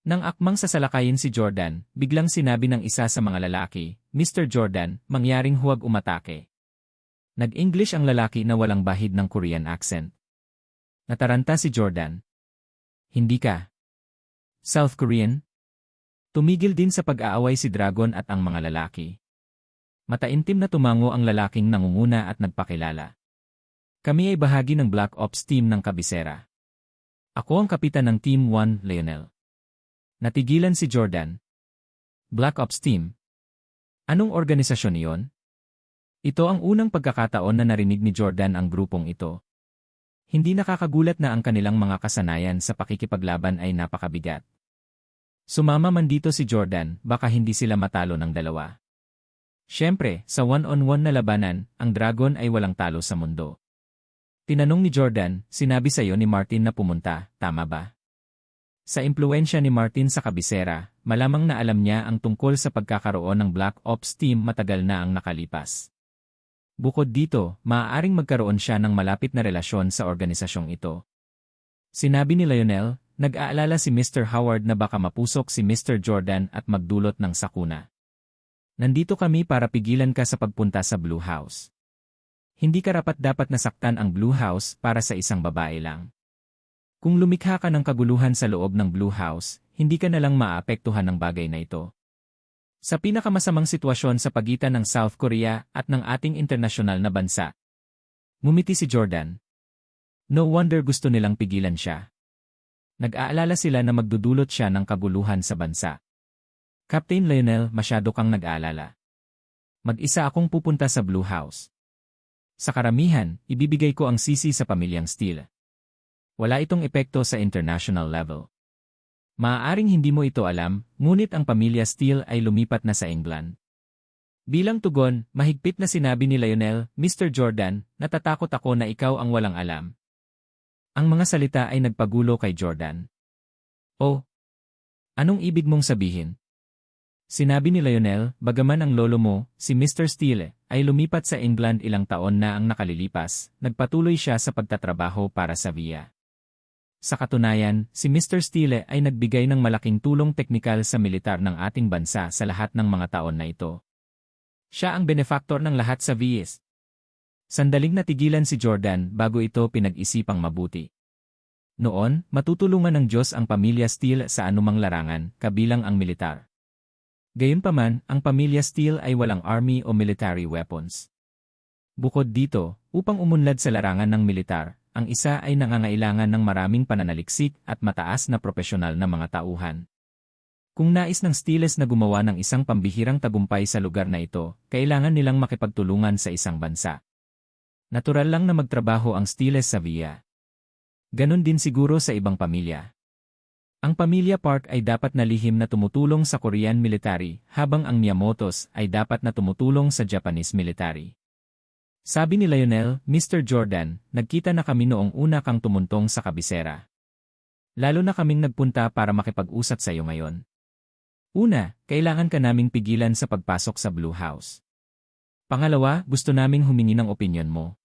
Nang akmang sasalakayin si Jordan, biglang sinabi ng isa sa mga lalaki, Mr. Jordan, mangyaring huwag umatake. Nag-English ang lalaki na walang bahid ng Korean accent. Nataranta si Jordan. Hindi ka South Korean? Tumigil din sa pag-aaway si Dragon at ang mga lalaki. Mataimtim na tumango ang lalaking nangunguna at nagpakilala. Kami ay bahagi ng Black Ops team ng kabisera. Ako ang kapitan ng Team 1, Lionel. Natigilan si Jordan. Black Ops team? Anong organisasyon iyon? Ito ang unang pagkakataon na narinig ni Jordan ang grupong ito. Hindi nakakagulat na ang kanilang mga kasanayan sa pakikipaglaban ay napakabigat. Sumama man dito si Jordan, baka hindi sila matalo ng dalawa. Siyempre, sa one-on-one na labanan, ang Dragon ay walang talo sa mundo. Tinanong ni Jordan, sinabi sa'yo ni Martin na pumunta, tama ba? Sa impluensya ni Martin sa kabisera, malamang na alam niya ang tungkol sa pagkakaroon ng Black Ops team matagal na ang nakalipas. Bukod dito, maaaring magkaroon siya ng malapit na relasyon sa organisasyong ito. Sinabi ni Lionel, nag-aalala si Mr. Howard na baka mapusok si Mr. Jordan at magdulot ng sakuna. Nandito kami para pigilan ka sa pagpunta sa Blue House. Hindi karapat-dapat nasaktan ang Blue House para sa isang babae lang. Kung lumikha ka ng kaguluhan sa loob ng Blue House, hindi ka na lang maapektuhan ng bagay na ito. Sa pinakamasamang sitwasyon sa pagitan ng South Korea at ng ating internasyonal na bansa. Ngumiti si Jordan. No wonder gusto nilang pigilan siya. Nag-aalala sila na magdudulot siya ng kaguluhan sa bansa. Captain Lionel, masyado kang nag-aalala. Mag-isa akong pupunta sa Blue House. Sa karamihan, ibibigay ko ang sisi sa pamilyang Steele. Wala itong epekto sa international level. Maaaring hindi mo ito alam, ngunit ang pamilya Steele ay lumipat na sa England. Bilang tugon, mahigpit na sinabi ni Lionel, Mr. Jordan, natatakot ako na ikaw ang walang alam. Ang mga salita ay nagpagulo kay Jordan. Oh, anong ibig mong sabihin? Sinabi ni Lionel, bagaman ang lolo mo, si Mr. Steele, ay lumipat sa England ilang taon na ang nakalilipas, nagpatuloy siya sa pagtatrabaho para sa VIA. Sa katunayan, si Mr. Steele ay nagbigay ng malaking tulong teknikal sa militar ng ating bansa sa lahat ng mga taon na ito. Siya ang benefactor ng lahat sa VIS. Sandaling natigilan si Jordan bago ito pinag-isipang mabuti. Noon, matutulungan ng Diyos ang pamilya Steele sa anumang larangan, kabilang ang militar. Gayunpaman, ang pamilya Steele ay walang army o military weapons. Bukod dito, upang umunlad sa larangan ng militar, ang isa ay nangangailangan ng maraming pananaliksik at mataas na profesional na mga tauhan. Kung nais ng Steeles na gumawa ng isang pambihirang tagumpay sa lugar na ito, kailangan nilang makipagtulungan sa isang bansa. Natural lang na magtrabaho ang Steeles sa VIA. Ganon din siguro sa ibang pamilya. Ang pamilya Park ay dapat na lihim na tumutulong sa Korean military, habang ang Miyamotos ay dapat na tumutulong sa Japanese military. Sabi ni Lionel, Mr. Jordan, nagkita na kami noong una kang tumuntong sa kabisera. Lalo na kaming nagpunta para makipag-usap sa iyo ngayon. Una, kailangan ka naming pigilan sa pagpasok sa Blue House. Pangalawa, gusto naming humingi ng opinyon mo.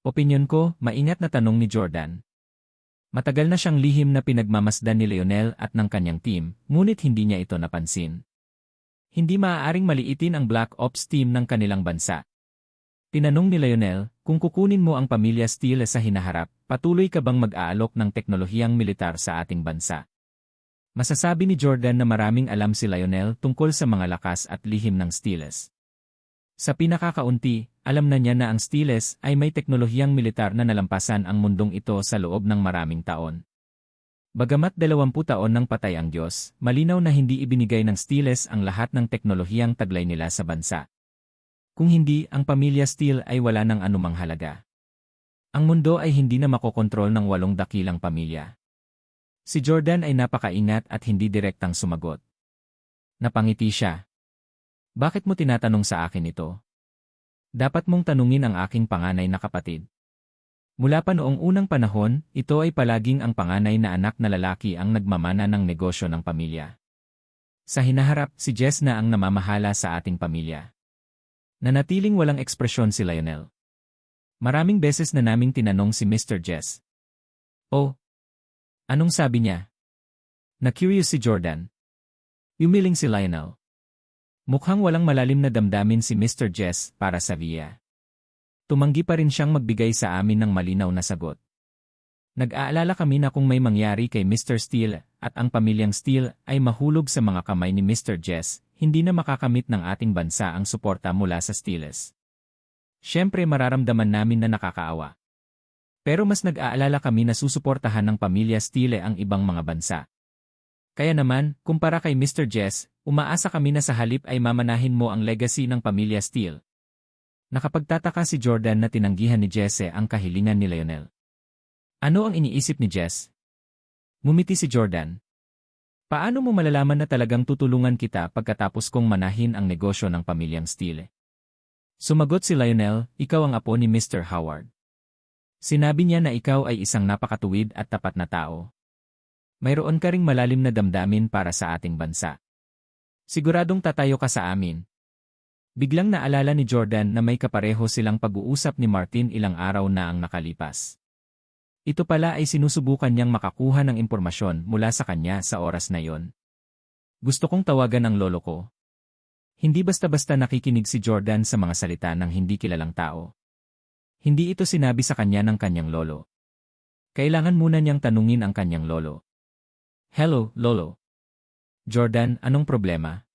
Opinyon ko, maingat na tanong ni Jordan. Matagal na siyang lihim na pinagmamasdan ni Lionel at ng kanyang team, ngunit hindi niya ito napansin. Hindi maaaring maliitin ang Black Ops team ng kanilang bansa. Tinanong ni Lionel, kung kukunin mo ang pamilya Steele sa hinaharap, patuloy ka bang mag-aalok ng teknolohiyang militar sa ating bansa? Masasabi ni Jordan na maraming alam si Lionel tungkol sa mga lakas at lihim ng Steeles. Sa pinakakaunti, alam na niya na ang Steeles ay may teknolohiyang militar na nalampasan ang mundong ito sa loob ng maraming taon. Bagamat 20 taon nang patay ang Diyos, malinaw na hindi ibinigay ng Steeles ang lahat ng teknolohiyang taglay nila sa bansa. Kung hindi, ang pamilya Steele ay wala ng anumang halaga. Ang mundo ay hindi na makokontrol ng 8 dakilang pamilya. Si Jordan ay napakaingat at hindi direktang sumagot. Napangiti siya. Bakit mo tinatanong sa akin ito? Dapat mong tanungin ang aking panganay na kapatid. Mula pa noong unang panahon, ito ay palaging ang panganay na anak na lalaki ang nagmamana ng negosyo ng pamilya. Sa hinaharap, si Jess na ang namamahala sa ating pamilya. Nanatiling walang ekspresyon si Lionel. Maraming beses na naming tinanong si Mr. Jess. Oh, anong sabi niya? Na-curious si Jordan. Yumiling si Lionel. Mukhang walang malalim na damdamin si Mr. Jess para sa VIA. Tumanggi pa rin siyang magbigay sa amin ng malinaw na sagot. Nag-aalala kami na kung may mangyari kay Mr. Steele at ang pamilyang Steele ay mahulog sa mga kamay ni Mr. Jess, hindi na makakamit ng ating bansa ang suporta mula sa Steeles. Siyempre mararamdaman namin na nakakaawa. Pero mas nag-aalala kami na susuportahan ng pamilya Steele ang ibang mga bansa. Kaya naman, kumpara kay Mr. Jess, umaasa kami na sa halip ay mamanahin mo ang legacy ng pamilya Steele. Nakapagtataka si Jordan na tinanggihan ni Jesse ang kahilingan ni Lionel. Ano ang iniisip ni Jess? Ngumiti si Jordan. Paano mo malalaman na talagang tutulungan kita pagkatapos kong manahin ang negosyo ng pamilyang Steele? Sumagot si Lionel, ikaw ang apo ni Mr. Howard. Sinabi niya na ikaw ay isang napakatuwid at tapat na tao. Mayroon ka ring malalim na damdamin para sa ating bansa. Siguradong tatayo ka sa amin. Biglang naalala ni Jordan na may kapareho silang pag-uusap ni Martin ilang araw na ang nakalipas. Ito pala ay sinusubukan niyang makakuha ng impormasyon mula sa kanya sa oras na yon. Gusto kong tawagan ang lolo ko. Hindi basta-basta nakikinig si Jordan sa mga salita ng hindi kilalang tao. Hindi ito sinabi sa kanya ng kanyang lolo. Kailangan muna niyang tanungin ang kanyang lolo. Hello, lolo. Jordan, anong problema?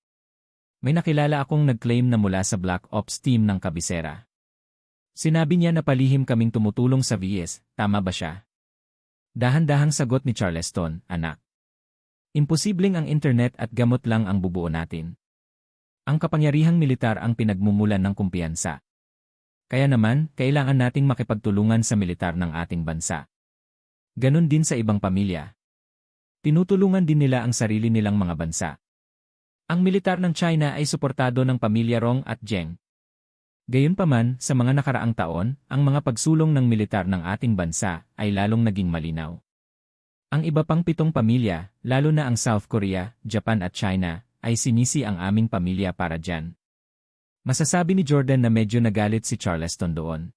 May nakilala akong nag-claim na mula sa Black Ops team ng kabisera. Sinabi niya na palihim kaming tumutulong sa VS, tama ba siya? Dahan-dahang sagot ni Charleston, anak. Imposibleng ang internet at gamot lang ang bubuo natin. Ang kapangyarihang militar ang pinagmumulan ng kumpiyansa. Kaya naman, kailangan nating makipagtulungan sa militar ng ating bansa. Ganon din sa ibang pamilya. Tinutulungan din nila ang sarili nilang mga bansa. Ang militar ng China ay suportado ng pamilya Rong at Zheng. Gayunpaman, sa mga nakaraang taon, ang mga pagsulong ng militar ng ating bansa ay lalong naging malinaw. Ang iba pang 7 pamilya, lalo na ang South Korea, Japan at China, ay sinisi ang aming pamilya para dyan. Masasabi ni Jordan na medyo nagalit si Charleston doon.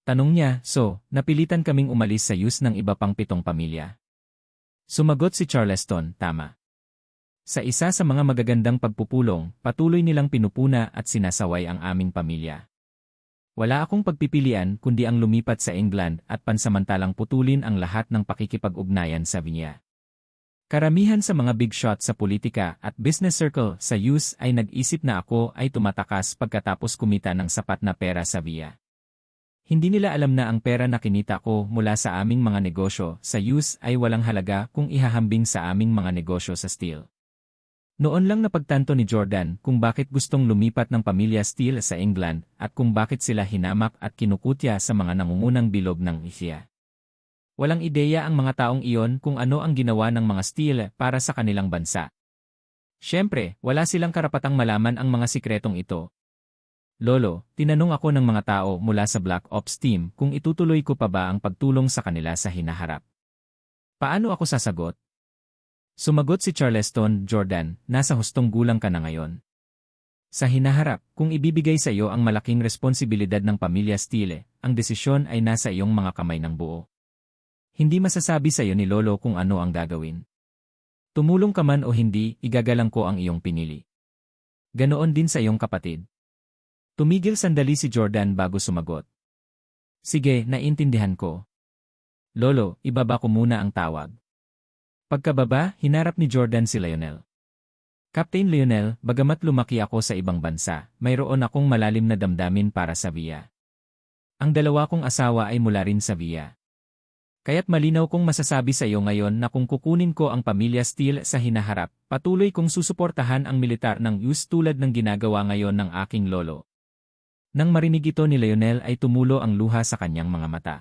Tanong niya, so, napilitan kaming umalis sa US ng iba pang 7 pamilya. Sumagot si Charleston, tama. Sa isa sa mga magagandang pagpupulong, patuloy nilang pinupuna at sinasaway ang aming pamilya. Wala akong pagpipilian kundi ang lumipat sa England at pansamantalang putulin ang lahat ng pakikipag-ugnayan sa Vinya. Karamihan sa mga big shot sa politika at business circle sa US ay nag-isip na ako ay tumatakas pagkatapos kumita ng sapat na pera sa Via. Hindi nila alam na ang pera na kinita ko mula sa aming mga negosyo sa US ay walang halaga kung ihahambing sa aming mga negosyo sa steel. Noon lang napagtanto ni Jordan kung bakit gustong lumipat ng pamilya Steele sa England at kung bakit sila hinamak at kinukutya sa mga nangungunang bilog ng Asia. Walang ideya ang mga taong iyon kung ano ang ginawa ng mga Steele para sa kanilang bansa. Siyempre, wala silang karapatang malaman ang mga sikretong ito. Lolo, tinanong ako ng mga tao mula sa Black Ops team kung itutuloy ko pa ba ang pagtulong sa kanila sa hinaharap. Paano ako sasagot? Sumagot si Charleston, Jordan, nasa hustong gulang ka na ngayon. Sa hinaharap, kung ibibigay sa iyo ang malaking responsibilidad ng pamilya Steele, ang desisyon ay nasa iyong mga kamay ng buo. Hindi masasabi sa iyo ni Lolo kung ano ang gagawin. Tumulong ka man o hindi, igagalang ko ang iyong pinili. Ganoon din sa iyong kapatid. Tumigil sandali si Jordan bago sumagot. Sige, naintindihan ko. Lolo, ibaba ko muna ang tawag. Pagkababa, hinarap ni Jordan si Lionel. Captain Lionel, bagamat lumaki ako sa ibang bansa, mayroon akong malalim na damdamin para sa Via. Ang dalawa kong asawa ay mula rin sa Via. Kaya't malinaw kong masasabi sa iyo ngayon na kung kukunin ko ang pamilya Steele sa hinaharap, patuloy kong susuportahan ang militar ng US tulad ng ginagawa ngayon ng aking lolo. Nang marinig ito ni Lionel ay tumulo ang luha sa kanyang mga mata.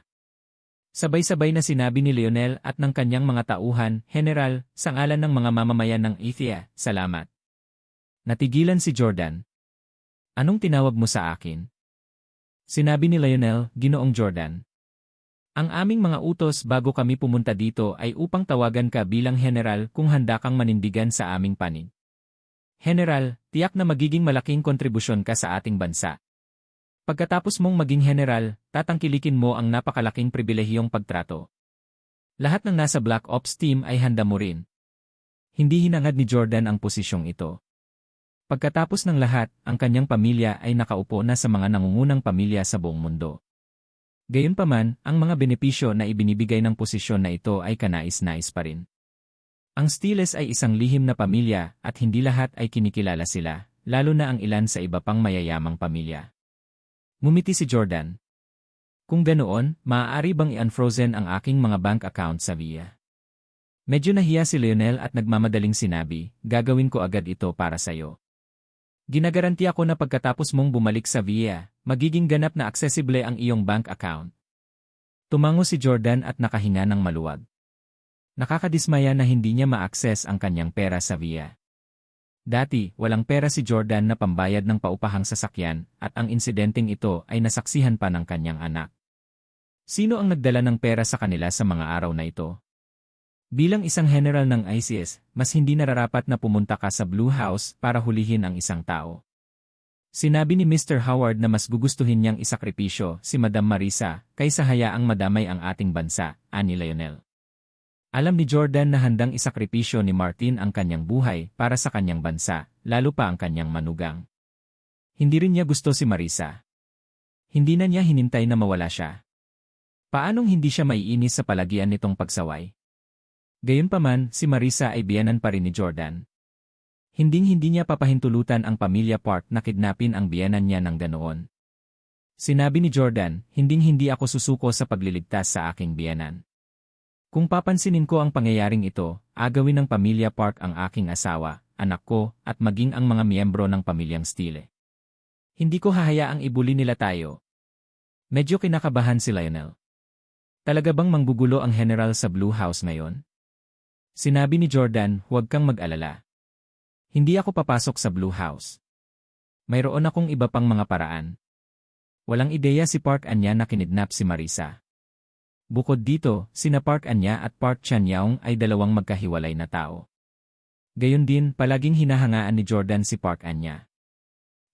Sabay-sabay na sinabi ni Lionel at ng kanyang mga tauhan, General, sa ngalan ng mga mamamayan ng Athea, salamat. Natigilan si Jordan. Anong tinawag mo sa akin? Sinabi ni Lionel, Ginoong Jordan. Ang aming mga utos bago kami pumunta dito ay upang tawagan ka bilang general kung handa kang manindigan sa aming panig. General, tiyak na magiging malaking kontribusyon ka sa ating bansa. Pagkatapos mong maging general, tatangkilikin mo ang napakalaking pribilehiyong pagtrato. Lahat ng nasa Black Ops team ay handa mo rin. Hindi hinangad ni Jordan ang posisyong ito. Pagkatapos ng lahat, ang kanyang pamilya ay nakaupo na sa mga nangungunang pamilya sa buong mundo. Gayunpaman, ang mga benepisyo na ibinibigay ng posisyon na ito ay kanais-nais pa rin. Ang Steeles ay isang lihim na pamilya at hindi lahat ay kinikilala sila, lalo na ang ilan sa iba pang mayayamang pamilya. Ngumiti si Jordan. Kung ganoon, maaari bang i-unfrozen ang aking mga bank account sa Via? Medyo nahiya si Lionel at nagmamadaling sinabi, gagawin ko agad ito para sa'yo. Ginagaranti ako na pagkatapos mong bumalik sa VIA, magiging ganap na accessible ang iyong bank account. Tumango si Jordan at nakahinga ng maluwag. Nakakadismaya na hindi niya ma-access ang kanyang pera sa VIA. Dati, walang pera si Jordan na pambayad ng paupahang sasakyan at ang insidenteng ito ay nasaksihan pa ng kanyang anak. Sino ang nagdala ng pera sa kanila sa mga araw na ito? Bilang isang general ng ICS, mas hindi nararapat na pumunta ka sa Blue House para hulihin ang isang tao. Sinabi ni Mr. Howard na mas gugustuhin niyang isakripisyo si Madam Marisa kaysa hayaang madamay ang ating bansa, ani Lionel. Alam ni Jordan na handang isakripisyo ni Martin ang kanyang buhay para sa kanyang bansa, lalo pa ang kanyang manugang. Hindi rin niya gusto si Marisa. Hindi na niya hinintay na mawala siya. Paanong hindi siya maiinis sa palagian nitong pagsaway? Gayunpaman, si Marisa ay biyenan pa rin ni Jordan. Hinding-hindi niya papahintulutan ang pamilya Park na kidnapin ang biyenan niya ng ganoon. Sinabi ni Jordan, hinding-hindi ako susuko sa pagliligtas sa aking biyenan. Kung papansinin ko ang pangyayaring ito, agawin ng pamilya Park ang aking asawa, anak ko, at maging ang mga miyembro ng pamilyang Steele. Hindi ko hahayaang ibuli nila tayo. Medyo kinakabahan si Lionel. Talaga bang manggugulo ang general sa Blue House ngayon? Sinabi ni Jordan, huwag kang mag-alala. Hindi ako papasok sa Blue House. Mayroon akong iba pang mga paraan. Walang ideya si Park Anya na kinidnap si Marisa. Bukod dito, sina Park Anya at Park Chan-young ay dalawang magkahiwalay na tao. Gayon din, palaging hinahangaan ni Jordan si Park Anya.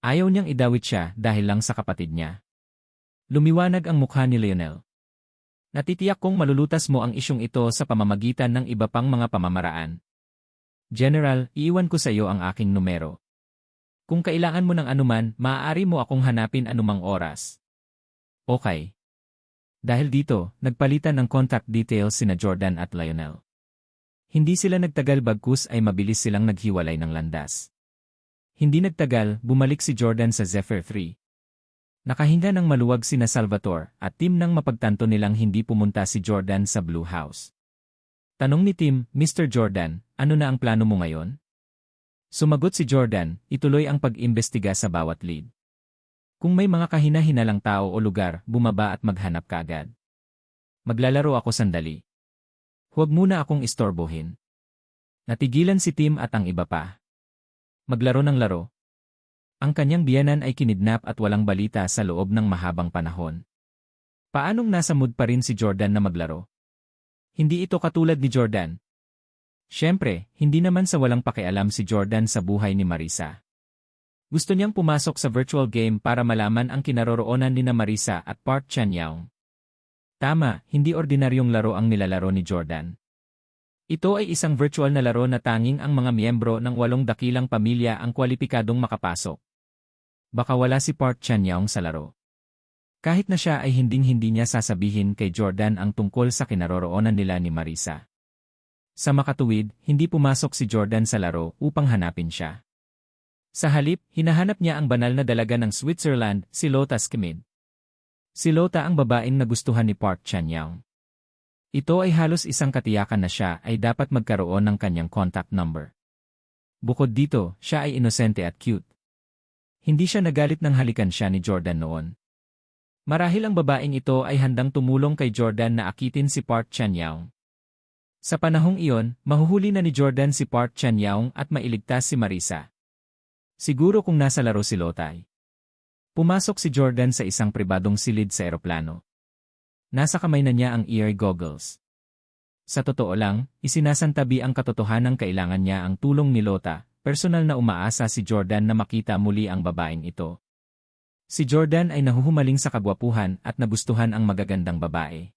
Ayaw niyang idawit siya dahil lang sa kapatid niya. Lumiwanag ang mukha ni Lionel. Natitiyak kong malulutas mo ang isyong ito sa pamamagitan ng iba pang mga pamamaraan. General, iiwan ko sa iyo ang aking numero. Kung kailangan mo ng anuman, maaari mo akong hanapin anumang oras. Okay. Dahil dito, nagpalitan ng contact details sina Jordan at Lionel. Hindi sila nagtagal bagkus ay mabilis silang naghiwalay ng landas. Hindi nagtagal, bumalik si Jordan sa Zephyr 3. Nakahinga ng maluwag sina Salvatore at Tim nang mapagtanto nilang hindi pumunta si Jordan sa Blue House. Tanong ni Tim, Mr. Jordan, ano na ang plano mo ngayon? Sumagot si Jordan, ituloy ang pag-imbestiga sa bawat lead. Kung may mga kahina-hinalang tao o lugar, bumaba at maghanap kaagad. Maglalaro ako sandali. Huwag muna akong istorbohin. Natigilan si Tim at ang iba pa. Maglaro ng laro. Ang kanyang biyenan ay kinidnap at walang balita sa loob ng mahabang panahon. Paanong nasa mood pa rin si Jordan na maglaro? Hindi ito katulad ni Jordan. Siyempre, hindi naman sa walang pakialam si Jordan sa buhay ni Marisa. Gusto niyang pumasok sa virtual game para malaman ang kinaroroonan ni Marisa at Park Chan-young. Tama, hindi ordinaryong laro ang nilalaro ni Jordan. Ito ay isang virtual na laro na tanging ang mga miyembro ng 8 dakilang pamilya ang kwalipikadong makapasok. Baka wala si Park Chan-young sa laro. Kahit na siya ay hinding-hindi niya sasabihin kay Jordan ang tungkol sa kinaroroonan nila ni Marisa. Sa makatuwid, hindi pumasok si Jordan sa laro upang hanapin siya. Sa halip, hinahanap niya ang banal na dalaga ng Switzerland, si Lotta Schmidt. Si Lotta ang babaeng nagustuhan ni Park Chan-young. Ito ay halos isang katiyakan na siya ay dapat magkaroon ng kanyang contact number. Bukod dito, siya ay inosente at cute. Hindi siya nagalit nang halikan siya ni Jordan noon. Marahil ang babaeng ito ay handang tumulong kay Jordan na akitin si Park Chan-young. Sa panahong iyon, mahuhuli na ni Jordan si Park Chan-young at mailigtas si Marisa. Siguro kung nasa laro si Lotay. Pumasok si Jordan sa isang pribadong silid sa eroplano. Nasa kamay na niya ang ear goggles. Sa totoo lang, isinasantabi ang katotohanang kailangan niya ang tulong ni Lotta, personal na umaasa si Jordan na makita muli ang babaeng ito. Si Jordan ay nahuhumaling sa kagwapuhan at nagustuhan ang magagandang babae.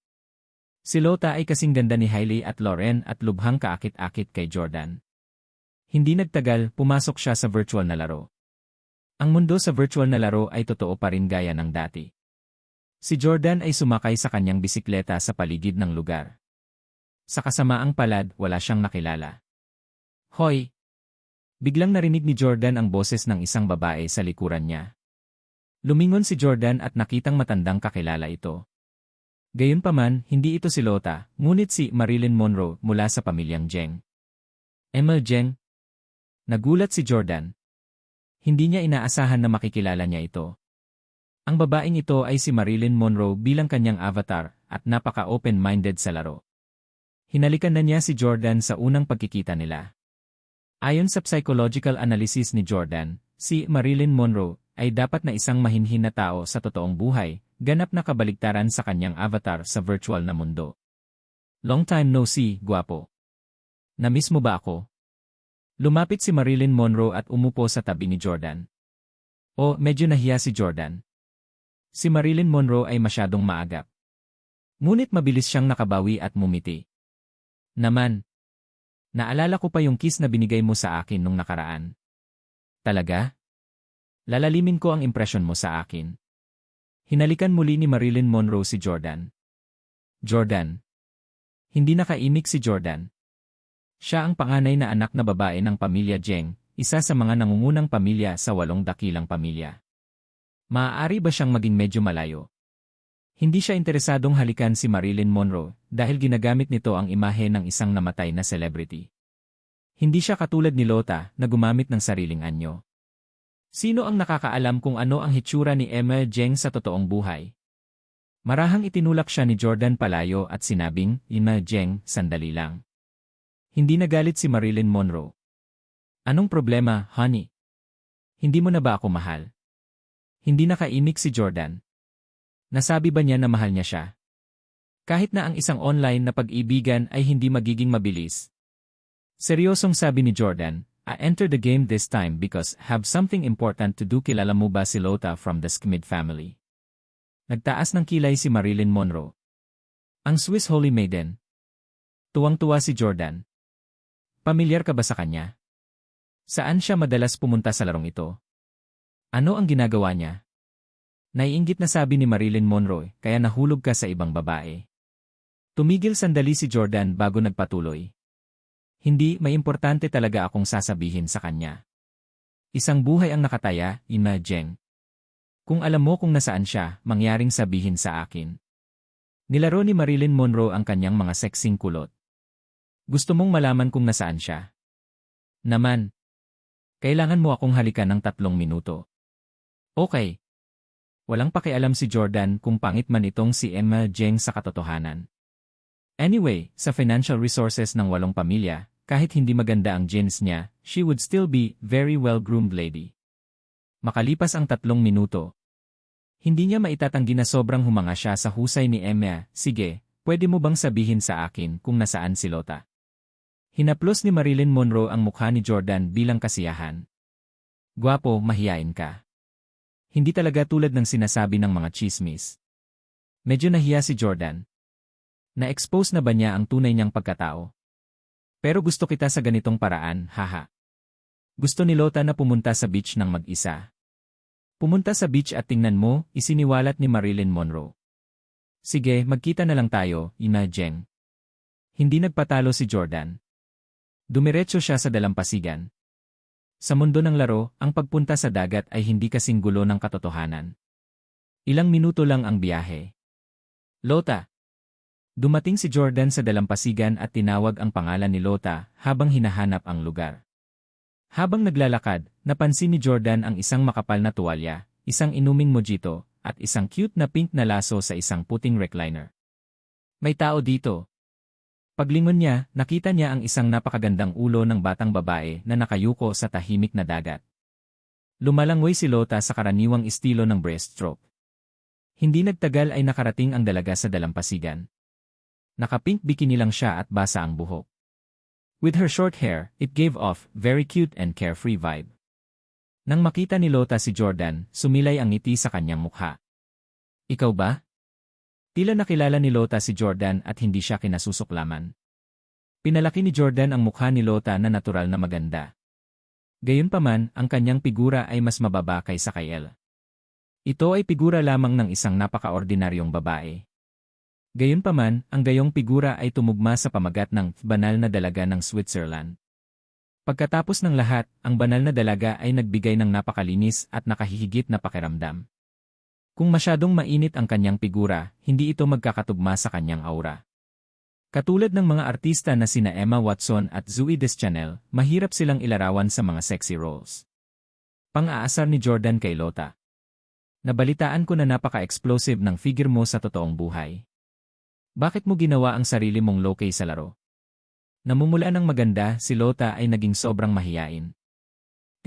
Si Lotta ay kasing ganda ni Hailey at Lauren at lubhang kaakit-akit kay Jordan. Hindi nagtagal, pumasok siya sa virtual na laro. Ang mundo sa virtual na laro ay totoo pa rin gaya ng dati. Si Jordan ay sumakay sa kanyang bisikleta sa paligid ng lugar. Sa kasamaang palad, wala siyang nakilala. Hoy! Biglang narinig ni Jordan ang boses ng isang babae sa likuran niya. Lumingon si Jordan at nakitang matandang kakilala ito. Gayunpaman, hindi ito si Lotta, ngunit si Marilyn Monroe mula sa pamilyang Zheng. Emil Zheng? Nagulat si Jordan. Hindi niya inaasahan na makikilala niya ito. Ang babaeng ito ay si Marilyn Monroe bilang kanyang avatar at napaka-open-minded sa laro. Hinalikan na niya si Jordan sa unang pagkikita nila. Ayon sa psychological analysis ni Jordan, si Marilyn Monroe ay dapat na isang mahinhin na tao sa totoong buhay, ganap na kabaligtaran sa kanyang avatar sa virtual na mundo. Long time no see, guwapo. Namiss mo ba ako? Lumapit si Marilyn Monroe at umupo sa tabi ni Jordan. Medyo nahiya si Jordan. Si Marilyn Monroe ay masyadong maagap. Ngunit mabilis siyang nakabawi at mumiti. Naman, naalala ko pa yung kiss na binigay mo sa akin nung nakaraan. Talaga? Lalalimin ko ang impresyon mo sa akin. Hinalikan muli ni Marilyn Monroe si Jordan. Jordan. Hindi nakaimik si Jordan. Siya ang panganay na anak na babae ng pamilya Zheng, isa sa mga nangungunang pamilya sa 8 dakilang pamilya. Maaari ba siyang maging medyo malayo? Hindi siya interesadong halikan si Marilyn Monroe dahil ginagamit nito ang imahe ng isang namatay na celebrity. Hindi siya katulad ni Lota na gumamit ng sariling anyo. Sino ang nakakaalam kung ano ang hitsura ni Emma Zheng sa totoong buhay? Marahang itinulak siya ni Jordan palayo at sinabing, Emma Zheng, sandali lang. Hindi nagalit si Marilyn Monroe. Anong problema, honey? Hindi mo na ba ako mahal? Hindi nakaimik si Jordan. Nasabi ba niya na mahal niya siya? Kahit na ang isang online na pag-ibigan ay hindi magiging mabilis. Seryosong sabi ni Jordan, I entered the game this time because have something important to do. Kilala mo ba si Lota from the Schmid family? Nagtaas ng kilay si Marilyn Monroe. Ang Swiss Holy Maiden. Tuwang-tuwa si Jordan. Pamilyar ka ba sa kanya? Saan siya madalas pumunta sa larong ito? Ano ang ginagawa niya? Naiinggit na sabi ni Marilyn Monroe, kaya nahulog ka sa ibang babae. Tumigil sandali si Jordan bago nagpatuloy. Hindi, may importante talaga akong sasabihin sa kanya. Isang buhay ang nakataya, Emma Zheng. Kung alam mo kung nasaan siya, mangyaring sabihin sa akin. Nilaro ni Marilyn Monroe ang kanyang mga seksing kulot. Gusto mong malaman kung nasaan siya? Naman. Kailangan mo akong halikan ng 3 minuto. Okay. Walang pakialam si Jordan kung pangit man itong si Emma Zheng sa katotohanan. Anyway, sa financial resources ng 8 pamilya, kahit hindi maganda ang genes niya, she would still be very well-groomed lady. Makalipas ang 3 minuto. Hindi niya maitatanggi na sobrang humanga siya sa husay ni Emma. Sige, pwede mo bang sabihin sa akin kung nasaan si Lota? Hinaplos ni Marilyn Monroe ang mukha ni Jordan bilang kasiyahan. Gwapo, mahiyain ka. Hindi talaga tulad ng sinasabi ng mga chismis. Medyo nahiya si Jordan. Na-expose na ba niya ang tunay niyang pagkatao? Pero gusto kita sa ganitong paraan, haha. Gusto ni Lota na pumunta sa beach ng mag-isa. Pumunta sa beach at tingnan mo, isiniwalat ni Marilyn Monroe. Sige, magkita na lang tayo, Emma Zheng. Hindi nagpatalo si Jordan. Dumiretso siya sa dalampasigan. Sa mundo ng laro, ang pagpunta sa dagat ay hindi kasing gulo ng katotohanan. Ilang minuto lang ang biyahe. Lota. Dumating si Jordan sa dalampasigan at tinawag ang pangalan ni Lota habang hinahanap ang lugar. Habang naglalakad, napansin ni Jordan ang isang makapal na tuwalya, isang inuming mojito, at isang cute na pink na laso sa isang puting recliner. May tao dito. Paglingon niya, nakita niya ang isang napakagandang ulo ng batang babae na nakayuko sa tahimik na dagat. Lumalangoy si Lota sa karaniwang estilo ng breaststroke. Hindi nagtagal ay nakarating ang dalaga sa dalampasigan. Naka-pink bikini lang siya at basa ang buhok. With her short hair, it gave off very cute and carefree vibe. Nang makita ni Lota si Jordan, sumilay ang ngiti sa kanyang mukha. Ikaw ba? Tila nakilala ni Lota si Jordan at hindi siya kinasusuklaman. Pinalaki ni Jordan ang mukha ni Lota na natural na maganda. Gayunpaman, ang kanyang figura ay mas mababa kaysa kay Elle. Ito ay figura lamang ng isang napaka-ordinaryong babae. Gayunpaman, ang gayong figura ay tumugma sa pamagat ng banal na dalaga ng Switzerland. Pagkatapos ng lahat, ang banal na dalaga ay nagbigay ng napakalinis at nakahihigit na pakiramdam. Kung masyadong mainit ang kanyang figura, hindi ito magkakatugma sa kanyang aura. Katulad ng mga artista na sina Emma Watson at Zooey Deschanel, mahirap silang ilarawan sa mga sexy roles. Pang-aasar ni Jordan kay Lota. Nabalitaan ko na napaka-explosive ng figure mo sa totoong buhay. Bakit mo ginawa ang sarili mong low-key sa laro? Namumula ng maganda, si Lota ay naging sobrang mahiyain.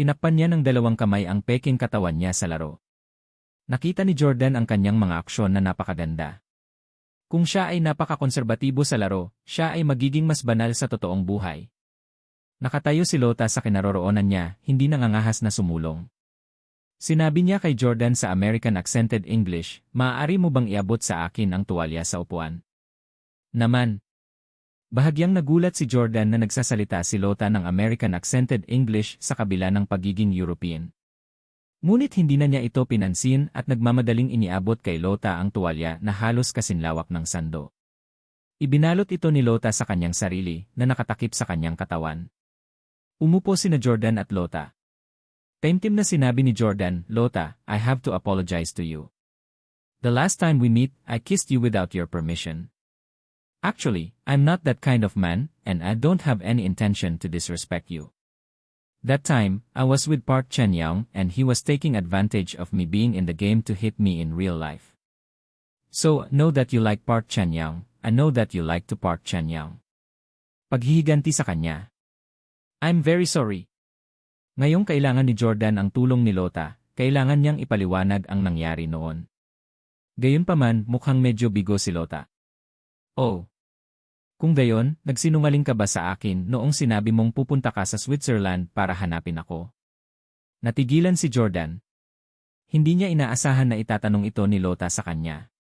Tinakpan niya ng 2 kamay ang peking katawan niya sa laro. Nakita ni Jordan ang kanyang mga aksyon na napakaganda. Kung siya ay napaka-konserbatibo sa laro, siya ay magiging mas banal sa totoong buhay. Nakatayo si Lota sa kinaroroonan niya, hindi nangangahas na sumulong. Sinabi niya kay Jordan sa American accented English, "Maaari mo bang iabot sa akin ang tuwalya sa upuan?" Naman. Bahagyang nagulat si Jordan na nagsasalita si Lota ng American accented English sa kabila ng pagiging European. Ngunit hindi na niya ito pinansin at nagmamadaling iniabot kay Lota ang tuwalya na halos kasinlawak ng sando. Ibinalot ito ni Lota sa kanyang sarili na nakatakip sa kanyang katawan. Umupo sina Jordan at Lota. Taimtim na sinabi ni Jordan, "Lota, I have to apologize to you. The last time we meet, I kissed you without your permission. Actually, I'm not that kind of man, and I don't have any intention to disrespect you. That time, I was with Park Chen-young and he was taking advantage of me being in the game to hit me in real life. So, know that you like Park Chen-young, I know that you like to Park Chen-young." Paghihiganti sa kanya. "I'm very sorry." Ngayong kailangan ni Jordan ang tulong ni Lota, kailangan niyang ipaliwanag ang nangyari noon. Gayunpaman, mukhang medyo bigo si Lota. "Oh. Kung gayon, nagsinungaling ka ba sa akin noong sinabi mong pupunta ka sa Switzerland para hanapin ako?" Natigilan si Jordan. Hindi niya inaasahan na itatanong ito ni Lota sa kanya.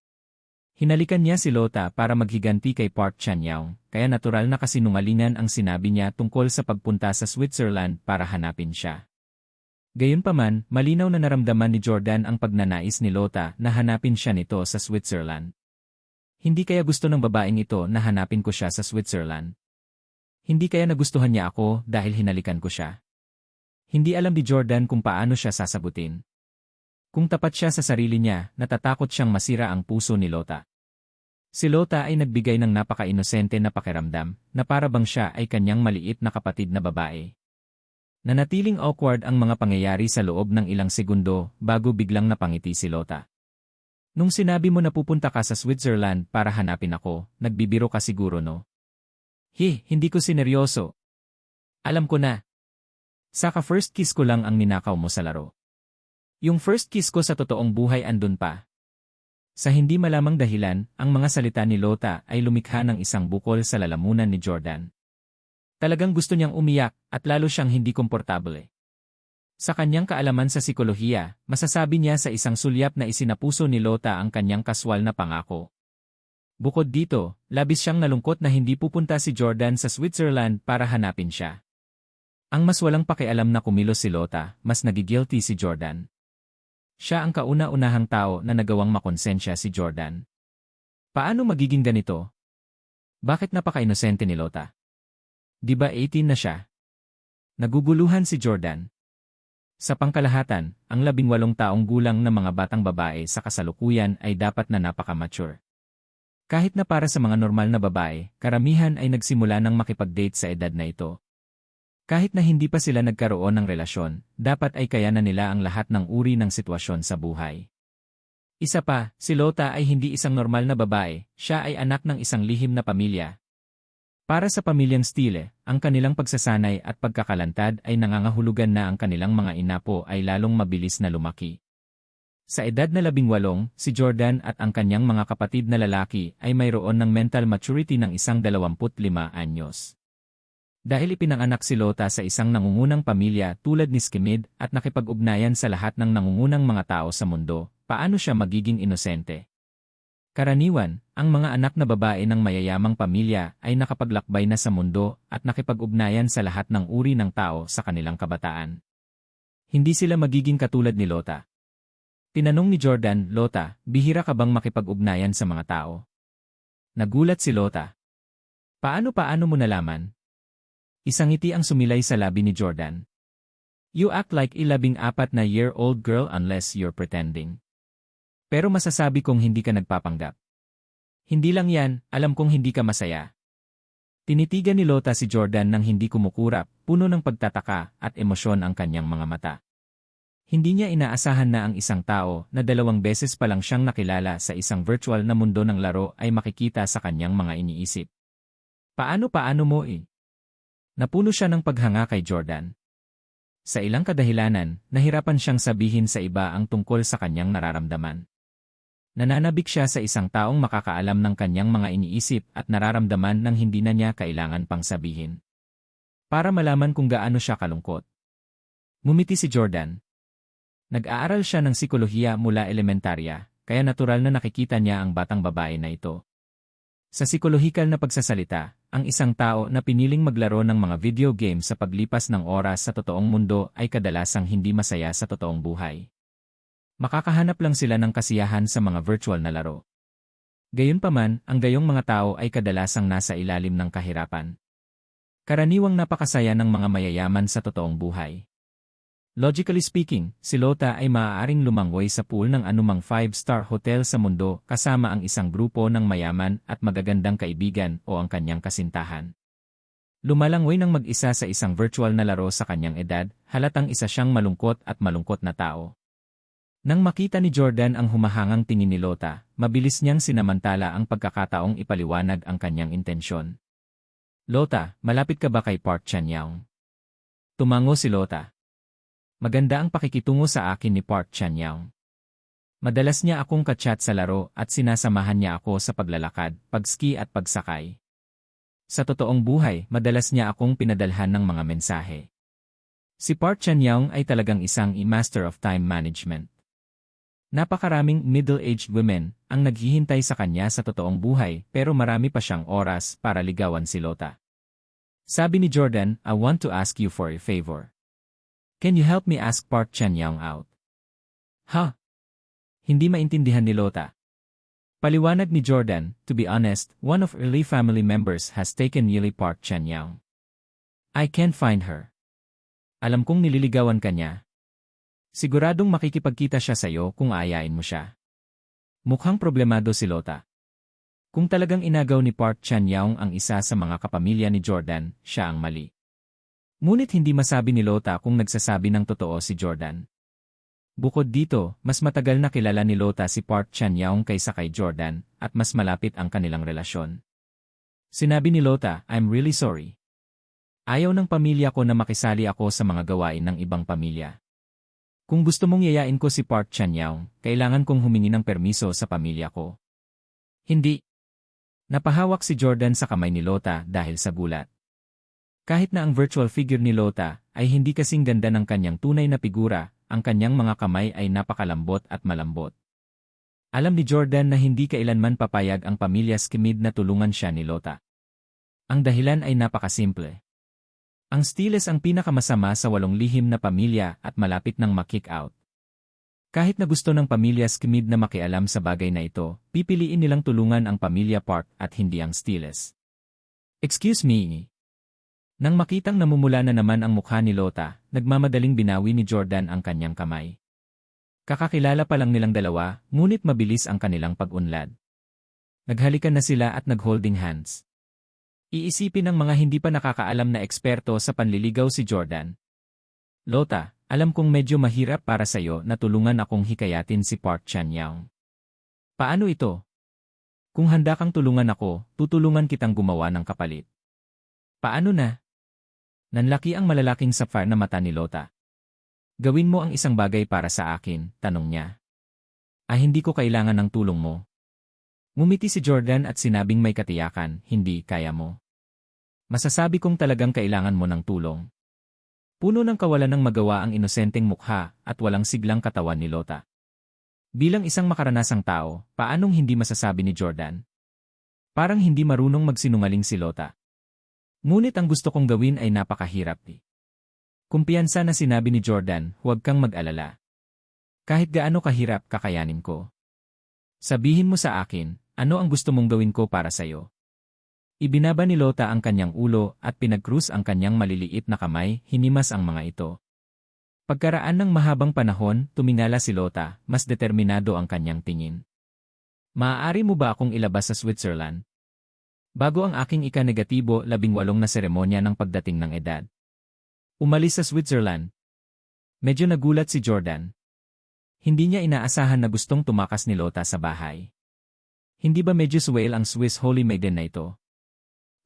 Hinalikan niya si Lota para maghiganti kay Park Chan-young, kaya natural na kasinungalingan ang sinabi niya tungkol sa pagpunta sa Switzerland para hanapin siya. Gayunpaman, malinaw na naramdaman ni Jordan ang pagnanais ni Lota na hanapin siya nito sa Switzerland. Hindi kaya gusto ng babaeng ito na hanapin ko siya sa Switzerland? Hindi kaya nagustuhan niya ako dahil hinalikan ko siya? Hindi alam ni Jordan kung paano siya sasagutin. Kung tapat siya sa sarili niya, natatakot siyang masira ang puso ni Lota. Si Lota ay nagbigay ng napaka-inosente na pakiramdam, na para bang siya ay kanyang maliit na kapatid na babae. Nanatiling awkward ang mga pangyayari sa loob ng ilang segundo bago biglang napangiti si Lota. "Nung sinabi mo na pupunta ka sa Switzerland para hanapin ako, nagbibiro ka siguro no?" Hindi ko sineryoso." "Alam ko na. Saka first kiss ko lang ang ninakaw mo sa laro. Yung first kiss ko sa totoong buhay andun pa." Sa hindi malamang dahilan, ang mga salita ni Lota ay lumikha ng isang bukol sa lalamunan ni Jordan. Talagang gusto niyang umiyak at lalo siyang hindi komportable. Sa kanyang kaalaman sa psikolohiya, masasabi niya sa isang sulyap na isinapuso ni Lota ang kanyang kaswal na pangako. Bukod dito, labis siyang nalungkot na hindi pupunta si Jordan sa Switzerland para hanapin siya. Ang mas walang pakialam na kumilos si Lota, mas nagigilty si Jordan. Siya ang kauna-unahang tao na nagawang makonsensya si Jordan. Paano magiging ganito? Bakit napaka-inosente ni Lota? Di ba 18 na siya? Naguguluhan si Jordan. Sa pangkalahatan, ang 18 taong gulang na mga batang babae sa kasalukuyan ay dapat na napaka-mature. Kahit na para sa mga normal na babae, karamihan ay nagsimula ng makipag-date sa edad na ito. Kahit na hindi pa sila nagkaroon ng relasyon, dapat ay kaya na nila ang lahat ng uri ng sitwasyon sa buhay. Isa pa, si Lota ay hindi isang normal na babae, siya ay anak ng isang lihim na pamilya. Para sa pamilyang Steele, ang kanilang pagsasanay at pagkakalantad ay nangangahulugan na ang kanilang mga inapo ay lalong mabilis na lumaki. Sa edad na 18, si Jordan at ang kanyang mga kapatid na lalaki ay mayroon ng mental maturity ng isang 25 anyos. Dahil ipinanganak si Lota sa isang nangungunang pamilya tulad ni Skimid at nakipag-ugnayan sa lahat ng nangungunang mga tao sa mundo, paano siya magiging inosente? Karaniwan, ang mga anak na babae ng mayayamang pamilya ay nakapaglakbay na sa mundo at nakipag-ugnayan sa lahat ng uri ng tao sa kanilang kabataan. Hindi sila magiging katulad ni Lota. Tinanong ni Jordan, "Lota, bihira ka bang makipag-ugnayan sa mga tao?" Nagulat si Lota. Paano mo nalaman? Isang ngiti ang sumilay sa labi ni Jordan. "You act like a 14-year-old girl unless you're pretending. Pero masasabi kong hindi ka nagpapanggap. Hindi lang yan, alam kong hindi ka masaya." Tinitigan ni Lota si Jordan nang hindi kumukurap, puno ng pagtataka at emosyon ang kanyang mga mata. Hindi niya inaasahan na ang isang tao na 2 beses pa lang siyang nakilala sa isang virtual na mundo ng laro ay makikita sa kanyang mga iniisip. Paano mo eh? Napuno siya ng paghanga kay Jordan. Sa ilang kadahilanan, nahirapan siyang sabihin sa iba ang tungkol sa kanyang nararamdaman. Nananabik siya sa isang taong makakaalam ng kanyang mga iniisip at nararamdaman nang hindi na niya kailangan pang sabihin. Para malaman kung gaano siya kalungkot. Ngumiti si Jordan. Nag-aaral siya ng psikolohiya mula elementarya, kaya natural na nakikita niya ang batang babae na ito. Sa psikolohikal na pagsasalita, ang isang tao na piniling maglaro ng mga video games sa paglipas ng oras sa totoong mundo ay kadalasang hindi masaya sa totoong buhay. Makakahanap lang sila ng kasiyahan sa mga virtual na laro. Gayunpaman, ang gayong mga tao ay kadalasang nasa ilalim ng kahirapan. Karaniwang napakasaya ng mga mayayaman sa totoong buhay. Logically speaking, si Lota ay maaaring lumangoy sa pool ng anumang 5-star hotel sa mundo kasama ang isang grupo ng mayaman at magagandang kaibigan o ang kanyang kasintahan. Lumalangoy ng mag-isa sa isang virtual na laro sa kanyang edad, halatang isa siyang malungkot at malungkot na tao. Nang makita ni Jordan ang humahangang tingin ni Lota, mabilis niyang sinamantala ang pagkakataong ipaliwanag ang kanyang intensyon. Lota, malapit ka ba kay Park Chan-young? Tumango si Lota. Maganda ang pakikitungo sa akin ni Park Chan-young. Madalas niya akong kachat sa laro at sinasamahan niya ako sa paglalakad, pagski at pagsakay. Sa totoong buhay, madalas niya akong pinadalhan ng mga mensahe. Si Park Chan-young ay talagang isang master of time management. Napakaraming middle-aged women ang naghihintay sa kanya sa totoong buhay pero marami pa siyang oras para ligawan si Lota. Sabi ni Jordan, I want to ask you for a favor. Can you help me ask Park Chan-young out? Ha? Hindi maintindihan ni Lota. Paliwanag ni Jordan, to be honest, one of early family members has taken Yili Park Chan-young. I can't find her. Alam kong nililigawan ka niya. Siguradong makikipagkita siya sa'yo kung aayain mo siya. Mukhang problemado si Lota. Kung talagang inagaw ni Park Chan-young ang isa sa mga kapamilya ni Jordan, siya ang mali. Ngunit hindi masabi ni Lota kung nagsasabi ng totoo si Jordan. Bukod dito, mas matagal na kilala ni Lota si Park Chan-young kaysa kay Jordan at mas malapit ang kanilang relasyon. Sinabi ni Lota, I'm really sorry. Ayaw ng pamilya ko na makisali ako sa mga gawain ng ibang pamilya. Kung gusto mong yayain ko si Park Chan-young, kailangan kong humingi ng permiso sa pamilya ko. Hindi. Napahawak si Jordan sa kamay ni Lota dahil sa gulat. Kahit na ang virtual figure ni Lota ay hindi kasing ganda ng kanyang tunay na figura, ang kanyang mga kamay ay napakalambot at malambot. Alam ni Jordan na hindi kailanman papayag ang pamilya Schmid na tulungan siya ni Lota. Ang dahilan ay napakasimple. Ang Stiles ang pinakamasama sa 8 lihim na pamilya at malapit nang ma-kick out. Kahit na gusto ng pamilya Schmid na makialam sa bagay na ito, pipiliin nilang tulungan ang pamilya Park at hindi ang Stiles. Excuse me. Nang makitang namumula na naman ang mukha ni Lota, nagmamadaling binawi ni Jordan ang kanyang kamay. Kakakilala pa lang nilang dalawa, ngunit mabilis ang kanilang pag-unlad. Naghalikan na sila at nag-holding hands. Iisipin ng mga hindi pa nakakaalam na eksperto sa panliligaw si Jordan. Lota, alam kong medyo mahirap para sa'yo na tulungan akong hikayatin si Park Chan-young. Paano ito? Kung handa kang tulungan ako, tutulungan kitang gumawa ng kapalit. Paano na? Nanlaki ang malalaking sapphire na mata ni Lota. Gawin mo ang isang bagay para sa akin, tanong niya. Hindi ko kailangan ng tulong mo. Ngumiti si Jordan at sinabing may katiyakan, hindi kaya mo. Masasabi kong talagang kailangan mo ng tulong. Puno ng kawalan ng magawa ang inosenteng mukha at walang siglang katawan ni Lota. Bilang isang makaranasang tao, paanong hindi masasabi ni Jordan? Parang hindi marunong magsinungaling si Lota. Ngunit ang gusto kong gawin ay napakahirap. Kumpiyansa na sinabi ni Jordan, huwag kang mag-alala. Kahit gaano kahirap, kakayanin ko. Sabihin mo sa akin, ano ang gusto mong gawin ko para sa'yo? Ibinaba ni Lota ang kanyang ulo at pinag-krus ang kanyang maliliit na kamay, hinimas ang mga ito. Pagkaraan ng mahabang panahon, tumingala si Lota, mas determinado ang kanyang tingin. Maaari mo ba akong ilabas sa Switzerland? Bago ang aking ika-negatibo 18 na seremonya ng pagdating ng edad. Umalis sa Switzerland. Medyo nagulat si Jordan. Hindi niya inaasahan na gustong tumakas ni Lota sa bahay. Hindi ba medyo swell ang Swiss Holy Maiden na ito?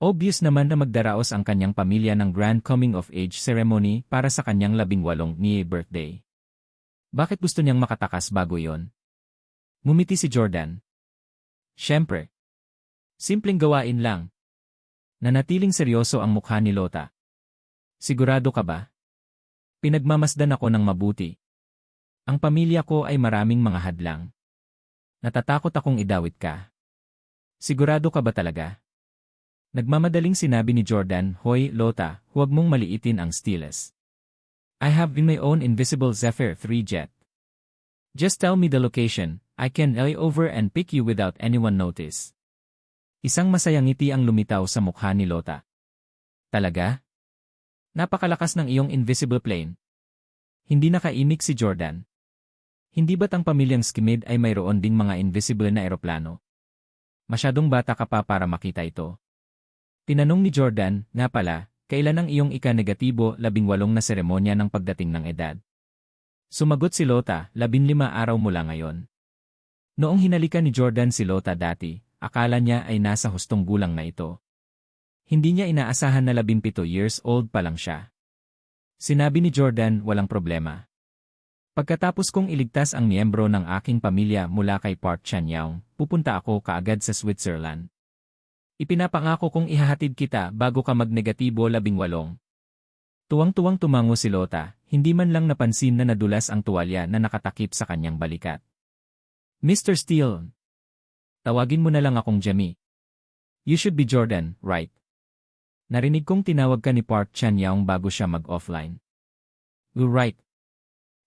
Obvious naman na magdaraos ang kanyang pamilya ng grand coming of age ceremony para sa kanyang 18 ni birthday. Bakit gusto niyang makatakas bago yon? Ngumiti si Jordan. Siyempre. Simpleng gawain lang. Nanatiling seryoso ang mukha ni Lota. Sigurado ka ba? Pinagmamasdan ako ng mabuti. Ang pamilya ko ay maraming mga hadlang. Natatakot akong idawit ka. Sigurado ka ba talaga? Nagmamadaling sinabi ni Jordan, Hoy, Lota, huwag mong maliitin ang Steelers. I have in my own invisible Zephyr 3 jet. Just tell me the location, I can lay over and pick you without anyone notice. Isang masayang ngiti ang lumitaw sa mukha ni Lota. Talaga? Napakalakas ng iyong invisible plane. Hindi nakaimik si Jordan. Hindi ba't ang pamilyang Skimid ay mayroon ding mga invisible na eroplano? Masyadong bata ka pa para makita ito. Tinanong ni Jordan, nga pala, kailan ang iyong ika-negatibo 18 na seremonya ng pagdating ng edad? Sumagot si Lota, 15 araw mula ngayon. Noong hinalikan ni Jordan si Lota dati, akala niya ay nasa hustong gulang na ito. Hindi niya inaasahan na 17 years old pa lang siya. Sinabi ni Jordan, walang problema. Pagkatapos kong iligtas ang miyembro ng aking pamilya mula kay Park Chan-young, pupunta ako kaagad sa Switzerland. Ipinapangako kong ihahatid kita bago ka magnegatibo 18. Tuwang-tuwang tumango si Lota, hindi man lang napansin na nadulas ang tuwalya na nakatakip sa kanyang balikat. Mr. Steele. Tawagin mo na lang akong Jamie. You should be Jordan, right? Narinig kong tinawag ka ni Park Chan-young bago siya mag-offline. You're right.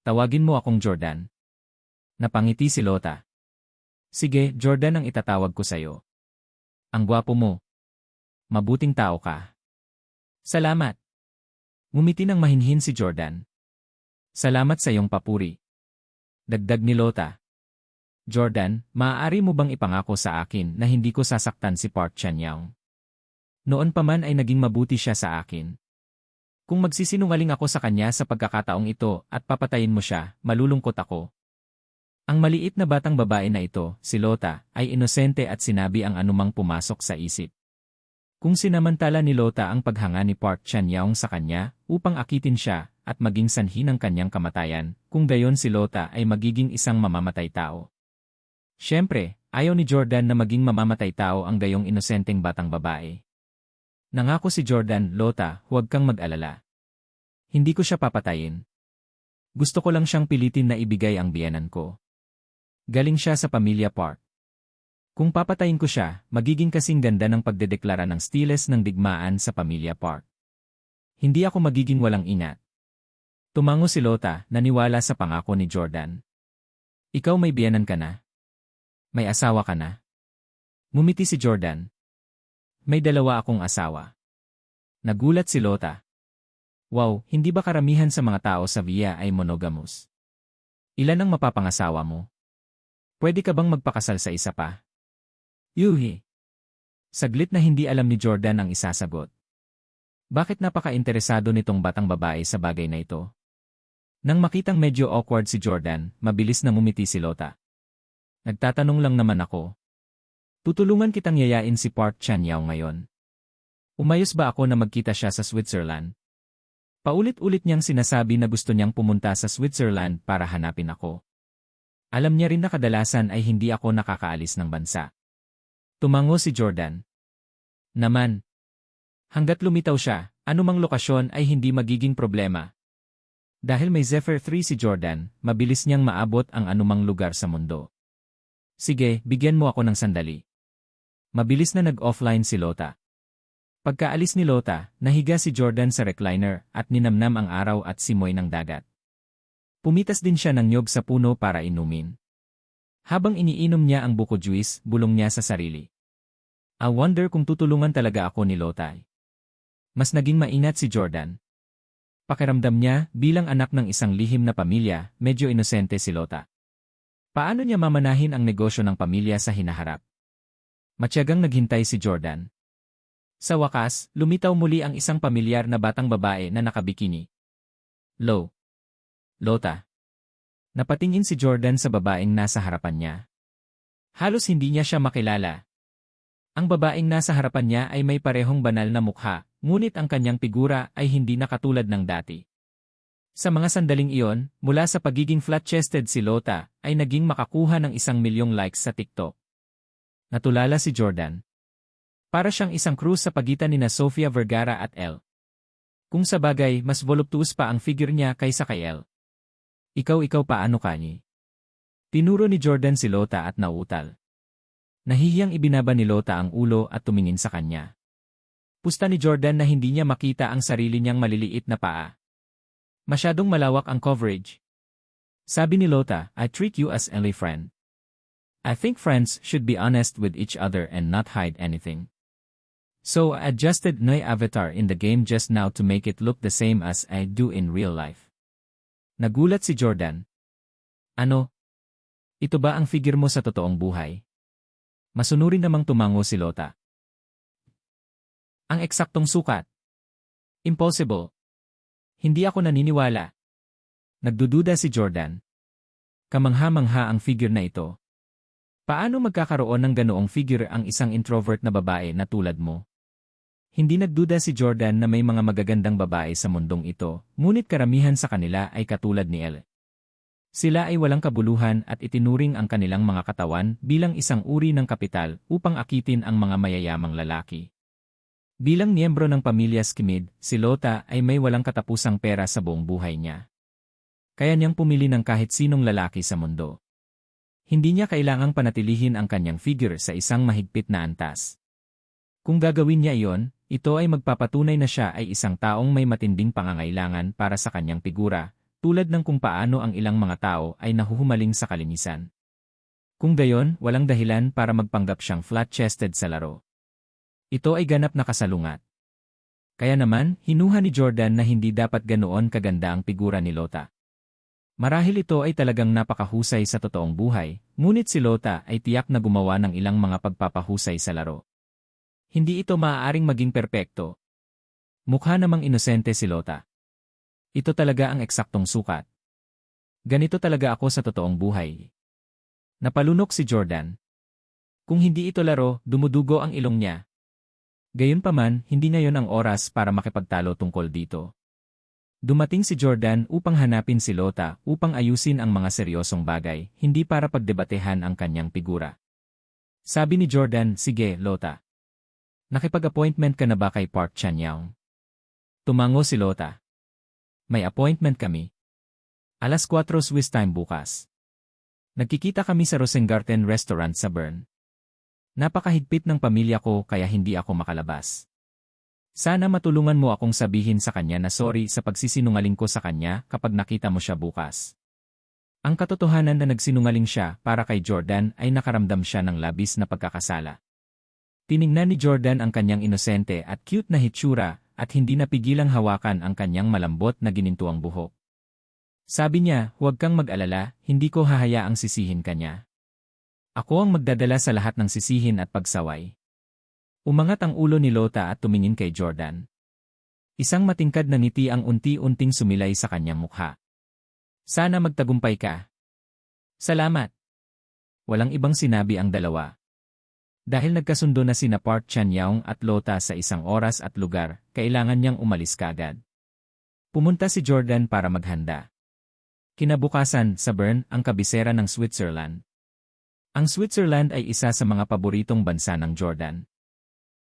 Tawagin mo akong Jordan. Napangiti si Lota. Sige, Jordan ang itatawag ko sa'yo. Ang gwapo mo. Mabuting tao ka. Salamat. Ngumiti ng mahinhin si Jordan. Salamat sa iyong papuri. Dagdag ni Lota. Jordan, maaari mo bang ipangako sa akin na hindi ko sasaktan si Park Chan-young? Noon pa man ay naging mabuti siya sa akin. Kung magsisinungaling ako sa kanya sa pagkakataong ito at papatayin mo siya, malulungkot ako. Ang maliit na batang babae na ito, si Lota, ay inosente at sinabi ang anumang pumasok sa isip. Kung sinamantala ni Lota ang paghanga ni Park Chan-young sa kanya upang akitin siya at maging sanhi ng kanyang kamatayan, kung gayon si Lota ay magiging isang mamamatay tao. Siyempre, ayaw ni Jordan na maging mamamatay tao ang gayong inosenteng batang babae. Nangako si Jordan, Lota, huwag kang mag-alala. Hindi ko siya papatayin. Gusto ko lang siyang pilitin na ibigay ang biyenan ko. Galing siya sa pamilya Park. Kung papatayin ko siya, magiging kasing ganda ng pagdedeklara ng Steelers ng digmaan sa pamilya Park. Hindi ako magiging walang ingat. Tumango si Lota, naniwala sa pangako ni Jordan. Ikaw may biyenan ka na? May asawa ka na? Ngumiti si Jordan. May 2 akong asawa. Nagulat si Lota. Wow, hindi ba karamihan sa mga tao sa Via ay monogamous? Ilan ang mapapangasawa mo? Pwede ka bang magpakasal sa isa pa? Yuhi. Saglit na hindi alam ni Jordan ang isasagot. Bakit napaka-interesado nitong batang babae sa bagay na ito? Nang makitang medyo awkward si Jordan, mabilis na ngumiti si Lota. Nagtatanong lang naman ako. Tutulungan kitang yayain si Park Chan-young ngayon. Umayos ba ako na magkita siya sa Switzerland? Paulit-ulit niyang sinasabi na gusto niyang pumunta sa Switzerland para hanapin ako. Alam niya rin na kadalasan ay hindi ako nakakaalis ng bansa. Tumango si Jordan. Naman. Hanggat lumitaw siya, anumang lokasyon ay hindi magiging problema. Dahil may Zephyr 3 si Jordan, mabilis niyang maabot ang anumang lugar sa mundo. Sige, bigyan mo ako ng sandali. Mabilis na nag-offline si Lota. Pagkaalis ni Lota, nahiga si Jordan sa recliner at ninamnam ang araw at simoy ng dagat. Pumitas din siya ng niyog sa puno para inumin. Habang iniinom niya ang buko juice, bulong niya sa sarili. I wonder kung tutulungan talaga ako ni Lota. Mas naging maingat si Jordan. Pakiramdam niya, bilang anak ng isang lihim na pamilya, medyo inosente si Lota. Paano niya mamanahin ang negosyo ng pamilya sa hinaharap? Matyagang naghintay si Jordan. Sa wakas, lumitaw muli ang isang pamilyar na batang babae na nakabikini. Low. Lota. Napatingin si Jordan sa babaeng nasa harapan niya. Halos hindi niya siya makilala. Ang babaeng nasa harapan niya ay may parehong banal na mukha, ngunit ang kanyang figura ay hindi na katulad ng dati. Sa mga sandaling iyon, mula sa pagiging flat-chested si Lota, ay naging makakuha ng 1,000,000 likes sa TikTok. Natulala si Jordan. Para siyang isang krus sa pagitan nina Sofia Vergara at Elle. Kung sa bagay, mas voluptuous pa ang figure niya kaysa kay Elle. Ikaw paano kanyi? Tinuro ni Jordan si Lota at nauutal. Nahihiyang ibinaba ni Lota ang ulo at tumingin sa kanya. Pusta ni Jordan na hindi niya makita ang sarili niyang maliliit na paa. Masyadong malawak ang coverage. Sabi ni Lota, I treat you as only friend. I think friends should be honest with each other and not hide anything. So I adjusted my avatar in the game just now to make it look the same as I do in real life. Nagulat si Jordan. Ano? Ito ba ang figure mo sa totoong buhay? Masunurin namang tumango si Lota. Ang eksaktong sukat. Impossible. Hindi ako naniniwala. Nagdududa si Jordan. Kamangha-mangha ang figure na ito. Paano magkakaroon ng ganoong figure ang isang introvert na babae na tulad mo? Hindi nagduda si Jordan na may mga magagandang babae sa mundong ito, ngunit karamihan sa kanila ay katulad ni Elle. Sila ay walang kabuluhan at itinuring ang kanilang mga katawan bilang isang uri ng kapital upang akitin ang mga mayayamang lalaki. Bilang miyembro ng pamilya Schmid, si Lota ay may walang katapusang pera sa buong buhay niya. Kaya niyang pumili ng kahit sinong lalaki sa mundo. Hindi niya kailangang panatilihin ang kanyang figure sa isang mahigpit na antas. Kung gagawin niya iyon, ito ay magpapatunay na siya ay isang taong may matinding pangangailangan para sa kanyang figura, tulad ng kung paano ang ilang mga tao ay nahuhumaling sa kalinisan. Kung gayon, walang dahilan para magpanggap siyang flat-chested sa laro. Ito ay ganap na kasalungat. Kaya naman, hinuha ni Jordan na hindi dapat ganoon kaganda ang figura ni Lota. Marahil ito ay talagang napakahusay sa totoong buhay, ngunit si Lota ay tiyak na gumawa ng ilang mga pagpapahusay sa laro. Hindi ito maaaring maging perpekto. Mukha namang inosente si Lota. Ito talaga ang eksaktong sukat. Ganito talaga ako sa totoong buhay. Napalunok si Jordan. Kung hindi ito laro, dumudugo ang ilong niya. Gayunpaman, hindi ngayon ang oras para makipagtalo tungkol dito. Dumating si Jordan upang hanapin si Lota upang ayusin ang mga seryosong bagay, hindi para pagdebatehan ang kanyang figura. Sabi ni Jordan, sige, Lota. Nakipag-appointment ka na ba kay Park Chan-young? Tumango si Lota. May appointment kami. 4:00 Swiss time bukas. Nagkikita kami sa Rosengarten Restaurant sa Bern. Napakahigpit ng pamilya ko kaya hindi ako makalabas. Sana matulungan mo akong sabihin sa kanya na sorry sa pagsisinungaling ko sa kanya kapag nakita mo siya bukas. Ang katotohanan na nagsinungaling siya para kay Jordan ay nakaramdam siya ng labis na pagkakasala. Tiningnan ni Jordan ang kanyang inosente at cute na hitsura at hindi napigilang hawakan ang kanyang malambot na ginintuang buhok. Sabi niya, huwag kang mag-alala, hindi ko hahayaang sisihin kanya. Ako ang magdadala sa lahat ng sisihin at pagsaway. Umangat ang ulo ni Lota at tumingin kay Jordan. Isang matingkad na ngiti ang unti-unting sumilay sa kanyang mukha. Sana magtagumpay ka. Salamat. Walang ibang sinabi ang dalawa. Dahil nagkasundo na sina Park Chan-young at Lota sa isang oras at lugar, kailangan niyang umalis kagad. Pumunta si Jordan para maghanda. Kinabukasan, sa Bern, ang kabisera ng Switzerland. Ang Switzerland ay isa sa mga paboritong bansa ng Jordan.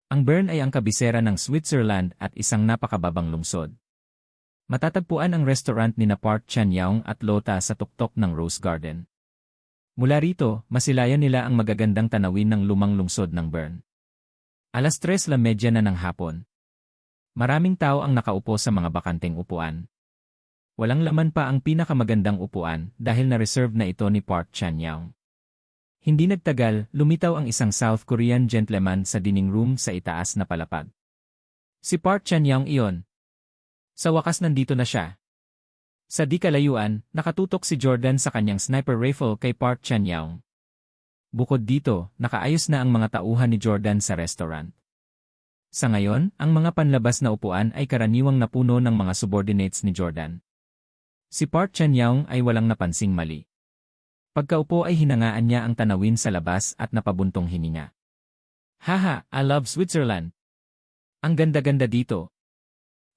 Ang Bern ay ang kabisera ng Switzerland at isang napakababang lungsod. Matatagpuan ang restaurant ni Park Chan-young at Lota sa tuktok ng Rose Garden. Mula rito, masilayan nila ang magagandang tanawin ng lumang lungsod ng Bern. 3:30 na ng hapon. Maraming tao ang nakaupo sa mga bakanteng upuan. Walang laman pa ang pinakamagandang upuan dahil na-reserve na ito ni Park Chan-young. Hindi nagtagal, lumitaw ang isang South Korean gentleman sa dining room sa itaas na palapag. Si Park Chan-young iyon. Sa wakas nandito na siya. Sa di kalayuan, nakatutok si Jordan sa kanyang sniper rifle kay Park Chan-young. Bukod dito, nakaayos na ang mga tauhan ni Jordan sa restaurant. Sa ngayon, ang mga panlabas na upuan ay karaniwang napuno ng mga subordinates ni Jordan. Si Park Chan-young ay walang napansing mali. Pagkaupo ay hinangaan niya ang tanawin sa labas at napabuntong hininga. Haha, I love Switzerland. Ang ganda-ganda dito.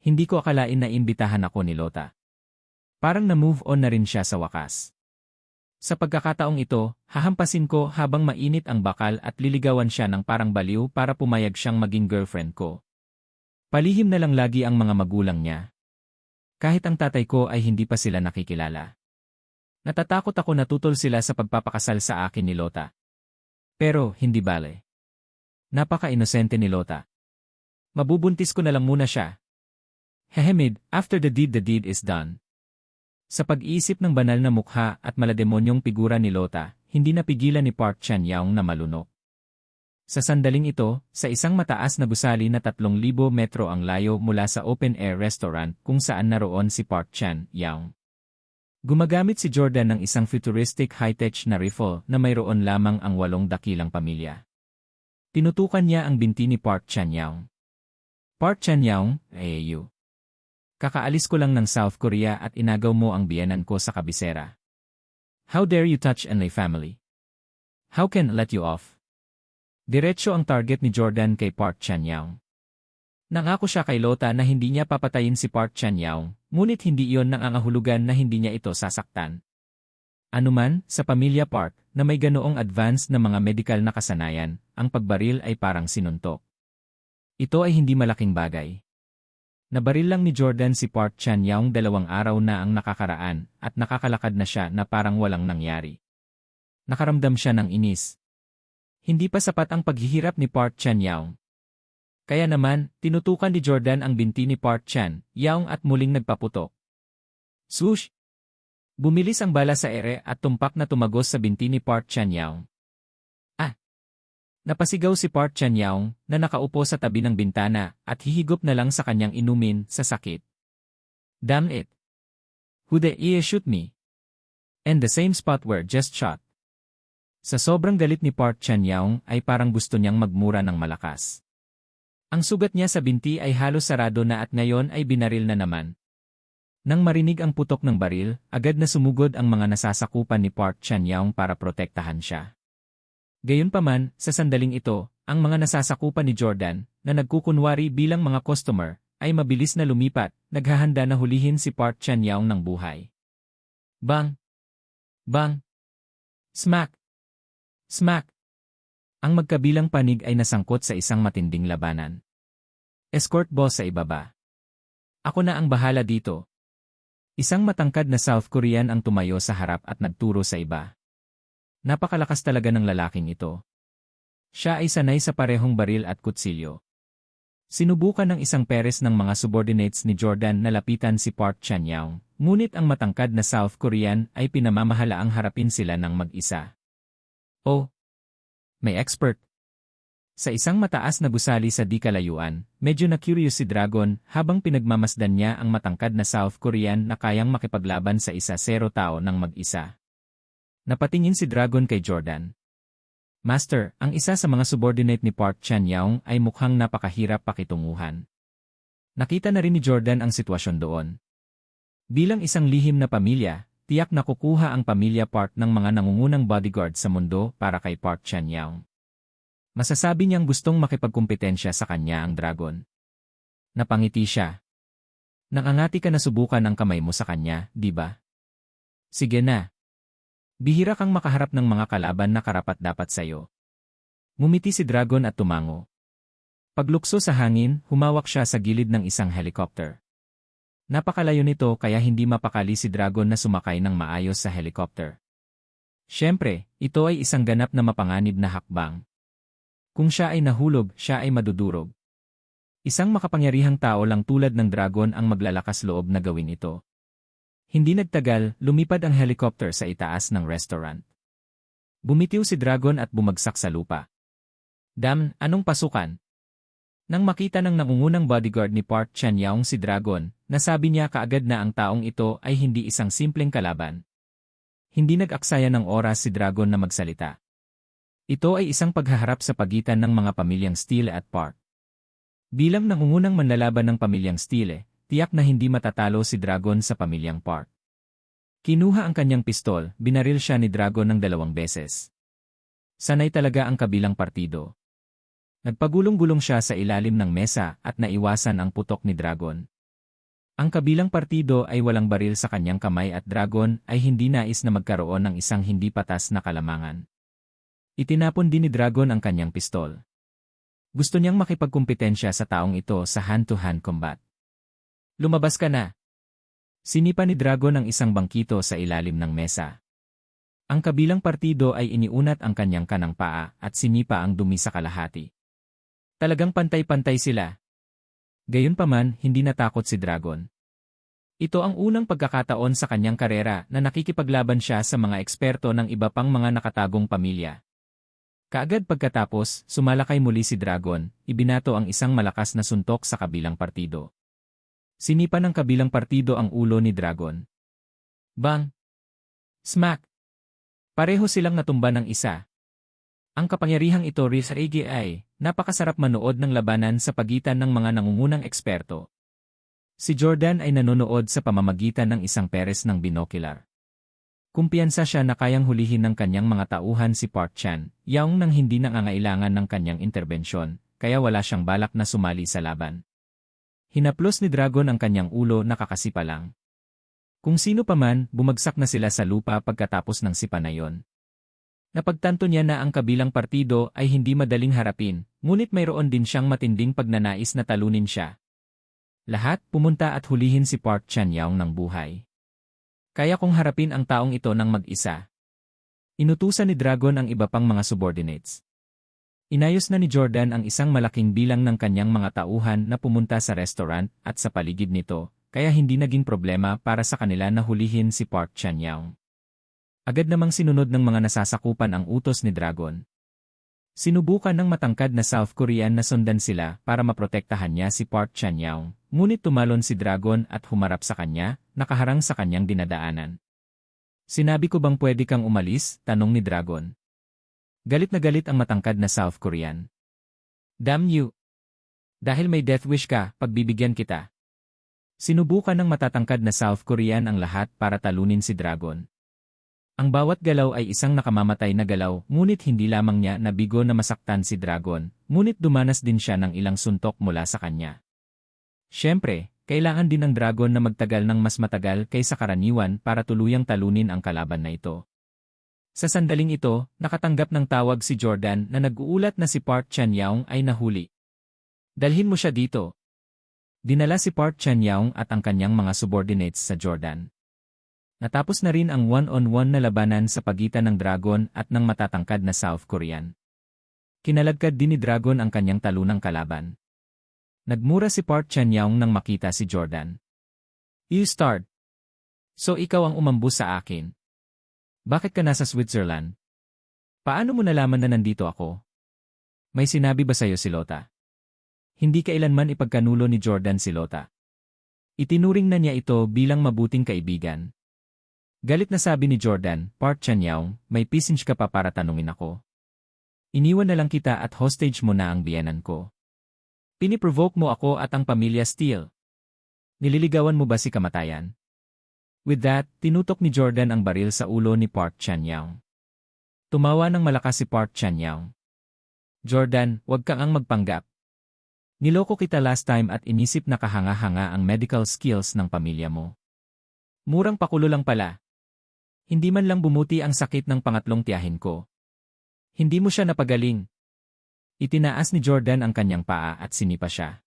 Hindi ko akalain na imbitahan ako ni Lota. Parang na-move on na rin siya sa wakas. Sa pagkakataong ito, hahampasin ko habang mainit ang bakal at liligawan siya ng parang baliw para pumayag siyang maging girlfriend ko. Palihim na lang lagi ang mga magulang niya. Kahit ang tatay ko ay hindi pa sila nakikilala. Natatakot ako na tutol sila sa pagpapakasal sa akin ni Lota. Pero hindi bale. Napaka-inosente ni Lota. Mabubuntis ko na lang muna siya. Hehemid, after the deed is done. Sa pag-iisip ng banal na mukha at malademonyong figura ni Lota, hindi napigilan ni Park Chan-young na malunok. Sa sandaling ito, sa isang mataas na gusali na 3,000 metro ang layo mula sa open-air restaurant kung saan naroon si Park Chan-young. Gumagamit si Jordan ng isang futuristic high-tech na rifle na mayroon lamang ang 8 dakilang pamilya. Tinutukan niya ang binti ni Park Chan-young. Park Chan-young, AAU. Kakaalis ko lang ng South Korea at inagaw mo ang biyenan ko sa kabisera. How dare you touch my family? How can I let you off? Diretso ang target ni Jordan kay Park Chan-young. Nangako siya kay Lota na hindi niya papatayin si Park Chan-young, ngunit hindi iyon nangangahulugan na hindi niya ito sasaktan. Anuman, sa pamilya Park, na may ganoong advanced na mga medical na kasanayan, ang pagbaril ay parang sinuntok. Ito ay hindi malaking bagay. Nabaril lang ni Jordan si Park Chan-young 2 araw na ang nakakaraan at nakakalakad na siya na parang walang nangyari. Nakaramdam siya ng inis. Hindi pa sapat ang paghihirap ni Park Chan-young. Kaya naman, tinutukan ni Jordan ang binti ni Park Chan-young at muling nagpaputok. Swoosh! Bumilis ang bala sa ere at tumpak na tumagos sa binti ni Park Chan-young. Napasigaw si Park Chan-young na nakaupo sa tabi ng bintana at hihigop na lang sa kanyang inumin sa sakit. Damn it! Who the shoot me? And the same spot where just shot. Sa sobrang galit ni Park Chan-young ay parang gusto niyang magmura ng malakas. Ang sugat niya sa binti ay halos sarado na at ngayon ay binaril na naman. Nang marinig ang putok ng baril, agad na sumugod ang mga nasasakupan ni Park Chan-young para protektahan siya. Gayunpaman, sa sandaling ito, ang mga nasasakupan ni Jordan, na nagkukunwari bilang mga customer, ay mabilis na lumipat, naghahanda na hulihin si Park Chan-young ng buhay. Bang! Bang! Smack! Smack! Ang magkabilang panig ay nasangkot sa isang matinding labanan. Escort boss sa ibaba. Ako na ang bahala dito. Isang matangkad na South Korean ang tumayo sa harap at nagturo sa iba. Napakalakas talaga ng lalaking ito. Siya ay sanay sa parehong baril at kutsilyo. Sinubukan ng isang peres ng mga subordinates ni Jordan na lapitan si Park Chan-young, ngunit ang matangkad na South Korean ay pinamamahalaang harapin sila ng mag-isa. Oh! May expert! Sa isang mataas na gusali sa di kalayuan, medyo na-curious si Dragon habang pinagmamasdan niya ang matangkad na South Korean na kayang makipaglaban sa 1-0 tao ng mag-isa. Napatingin si Dragon kay Jordan. Master, ang isa sa mga subordinate ni Park Chan-young ay mukhang napakahirap pakitunguhan. Nakita na rin ni Jordan ang sitwasyon doon. Bilang isang lihim na pamilya, tiyak na kukuha ang pamilya Park ng mga nangungunang bodyguard sa mundo para kay Park Chan-young. Masasabi niyang gustong makipagkumpetensya sa kanya ang Dragon. Napangiti siya. Nangangati ka na subukan ang kamay mo sa kanya, di ba? Sige na. Bihira kang makaharap ng mga kalaban na karapat-dapat sa'yo. Ngumiti si Dragon at tumango. Paglukso sa hangin, humawak siya sa gilid ng isang helicopter. Napakalayo nito kaya hindi mapakali si Dragon na sumakay ng maayos sa helicopter. Siyempre, ito ay isang ganap na mapanganib na hakbang. Kung siya ay nahulog, siya ay madudurog. Isang makapangyarihang tao lang tulad ng Dragon ang maglalakas loob na gawin ito. Hindi nagtagal, lumipad ang helicopter sa itaas ng restaurant. Bumitiw si Dragon at bumagsak sa lupa. Damn, anong pasukan? Nang makita ng nangungunang bodyguard ni Park Chan-young si Dragon, nasabi niya kaagad na ang taong ito ay hindi isang simpleng kalaban. Hindi nag-aksaya ng oras si Dragon na magsalita. Ito ay isang paghaharap sa pagitan ng mga pamilyang Steele at Park. Bilang nangungunang manlalaban ng pamilyang Steele, tiyak na hindi matatalo si Dragon sa pamilyang Park. Kinuha ang kanyang pistol, binaril siya ni Dragon ng 2 beses. Sanay talaga ang kabilang partido. Nagpagulong-gulong siya sa ilalim ng mesa at naiwasan ang putok ni Dragon. Ang kabilang partido ay walang baril sa kanyang kamay at Dragon ay hindi nais na magkaroon ng isang hindi patas na kalamangan. Itinapon din ni Dragon ang kanyang pistol. Gusto niyang makipagkumpetensya sa taong ito sa hand-to-hand combat. Lumabas ka na! Sinipa ni Dragon ang isang bangkito sa ilalim ng mesa. Ang kabilang partido ay iniunat ang kanyang kanang paa at sinipa ang dumi sa kalahati. Talagang pantay-pantay sila. Gayunpaman, hindi natakot si Dragon. Ito ang unang pagkakataon sa kanyang karera na nakikipaglaban siya sa mga eksperto ng iba pang mga nakatagong pamilya. Kaagad pagkatapos, sumalakay muli si Dragon, ibinato ang isang malakas na suntok sa kabilang partido. Sinipa ng kabilang partido ang ulo ni Dragon. Bang! Smack! Pareho silang natumba ng isa. Ang kapangyarihang ito sa AGI, napakasarap manood ng labanan sa pagitan ng mga nangungunang eksperto. Si Jordan ay nanonood sa pamamagitan ng isang peres ng binocular. Kumpiyansa siya na kayang hulihin ng kanyang mga tauhan si Park Chan, yaong nang hindi nangangailangan ng kanyang interbensyon, kaya wala siyang balak na sumali sa laban. Hinaplos ni Dragon ang kanyang ulo na kakasipa lang. Kung sino pa man, bumagsak na sila sa lupa pagkatapos ng sipa na yon. Napagtanto niya na ang kabilang partido ay hindi madaling harapin, ngunit mayroon din siyang matinding pagnanais na talunin siya. Lahat pumunta at hulihin si Park Chan-yaong ng buhay. Kaya kung harapin ang taong ito ng mag-isa. Inutusan ni Dragon ang iba pang mga subordinates. Inayos na ni Jordan ang isang malaking bilang ng kanyang mga tauhan na pumunta sa restaurant at sa paligid nito, kaya hindi naging problema para sa kanila na hulihin si Park Chan-yaong. Agad namang sinunod ng mga nasasakupan ang utos ni Dragon. Sinubukan ng matangkad na South Korean na sundan sila para maprotektahan niya si Park Chan-yaong, ngunit tumalon si Dragon at humarap sa kanya, nakaharang sa kanyang dinadaanan. Sinabi ko bang pwede kang umalis? Tanong ni Dragon. Galit na galit ang matangkad na South Korean. Damn you! Dahil may death wish ka, pagbibigyan kita. Sinubukan ng matatangkad na South Korean ang lahat para talunin si Dragon. Ang bawat galaw ay isang nakamamatay na galaw, ngunit hindi lamang niya nabigo na masaktan si Dragon, ngunit dumanas din siya ng ilang suntok mula sa kanya. Siyempre, kailangan din ng Dragon na magtagal ng mas matagal kaysa karaniwan para tuluyang talunin ang kalaban na ito. Sa sandaling ito, nakatanggap ng tawag si Jordan na nag-uulat na si Park Chan-yaong ay nahuli. Dalhin mo siya dito. Dinala si Park Chan-yaong at ang kanyang mga subordinates sa Jordan. Natapos na rin ang one-on-one na labanan sa pagitan ng Dragon at ng matatangkad na South Korean. Kinalagkad din ni Dragon ang kanyang talunang kalaban. Nagmura si Park Chan-yaong nang makita si Jordan. You start. So ikaw ang umambus sa akin. Bakit ka nasa Switzerland? Paano mo nalaman na nandito ako? May sinabi ba sa'yo si Lota? Hindi kailanman ipagkanulo ni Jordan si Lota. Itinuring na niya ito bilang mabuting kaibigan. Galit na sabi ni Jordan, Park Chan-yaong, may pisinch ka pa para tanungin ako. Iniwan na lang kita at hostage mo na ang biyenan ko. Piniprovoke mo ako at ang pamilya Steele. Nililigawan mo ba si kamatayan? With that, tinutok ni Jordan ang baril sa ulo ni Park Chan-yaong. Tumawa ng malakas si Park Chan-yaong. Jordan, huwag kang ang magpanggap. Niloko kita last time at inisip na kahanga-hanga ang medical skills ng pamilya mo. Murang pakulo lang pala. Hindi man lang bumuti ang sakit ng pangatlong tiyahin ko. Hindi mo siya napagaling. Itinaas ni Jordan ang kanyang paa at sinipa siya.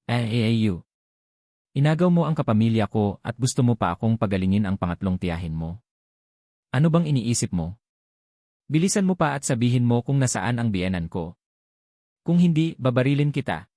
You. Inagaw mo ang kapamilya ko at gusto mo pa akong pagalingin ang pangatlong tiyahin mo. Ano bang iniisip mo? Bilisan mo pa at sabihin mo kung nasaan ang biyenan ko. Kung hindi, babarilin kita.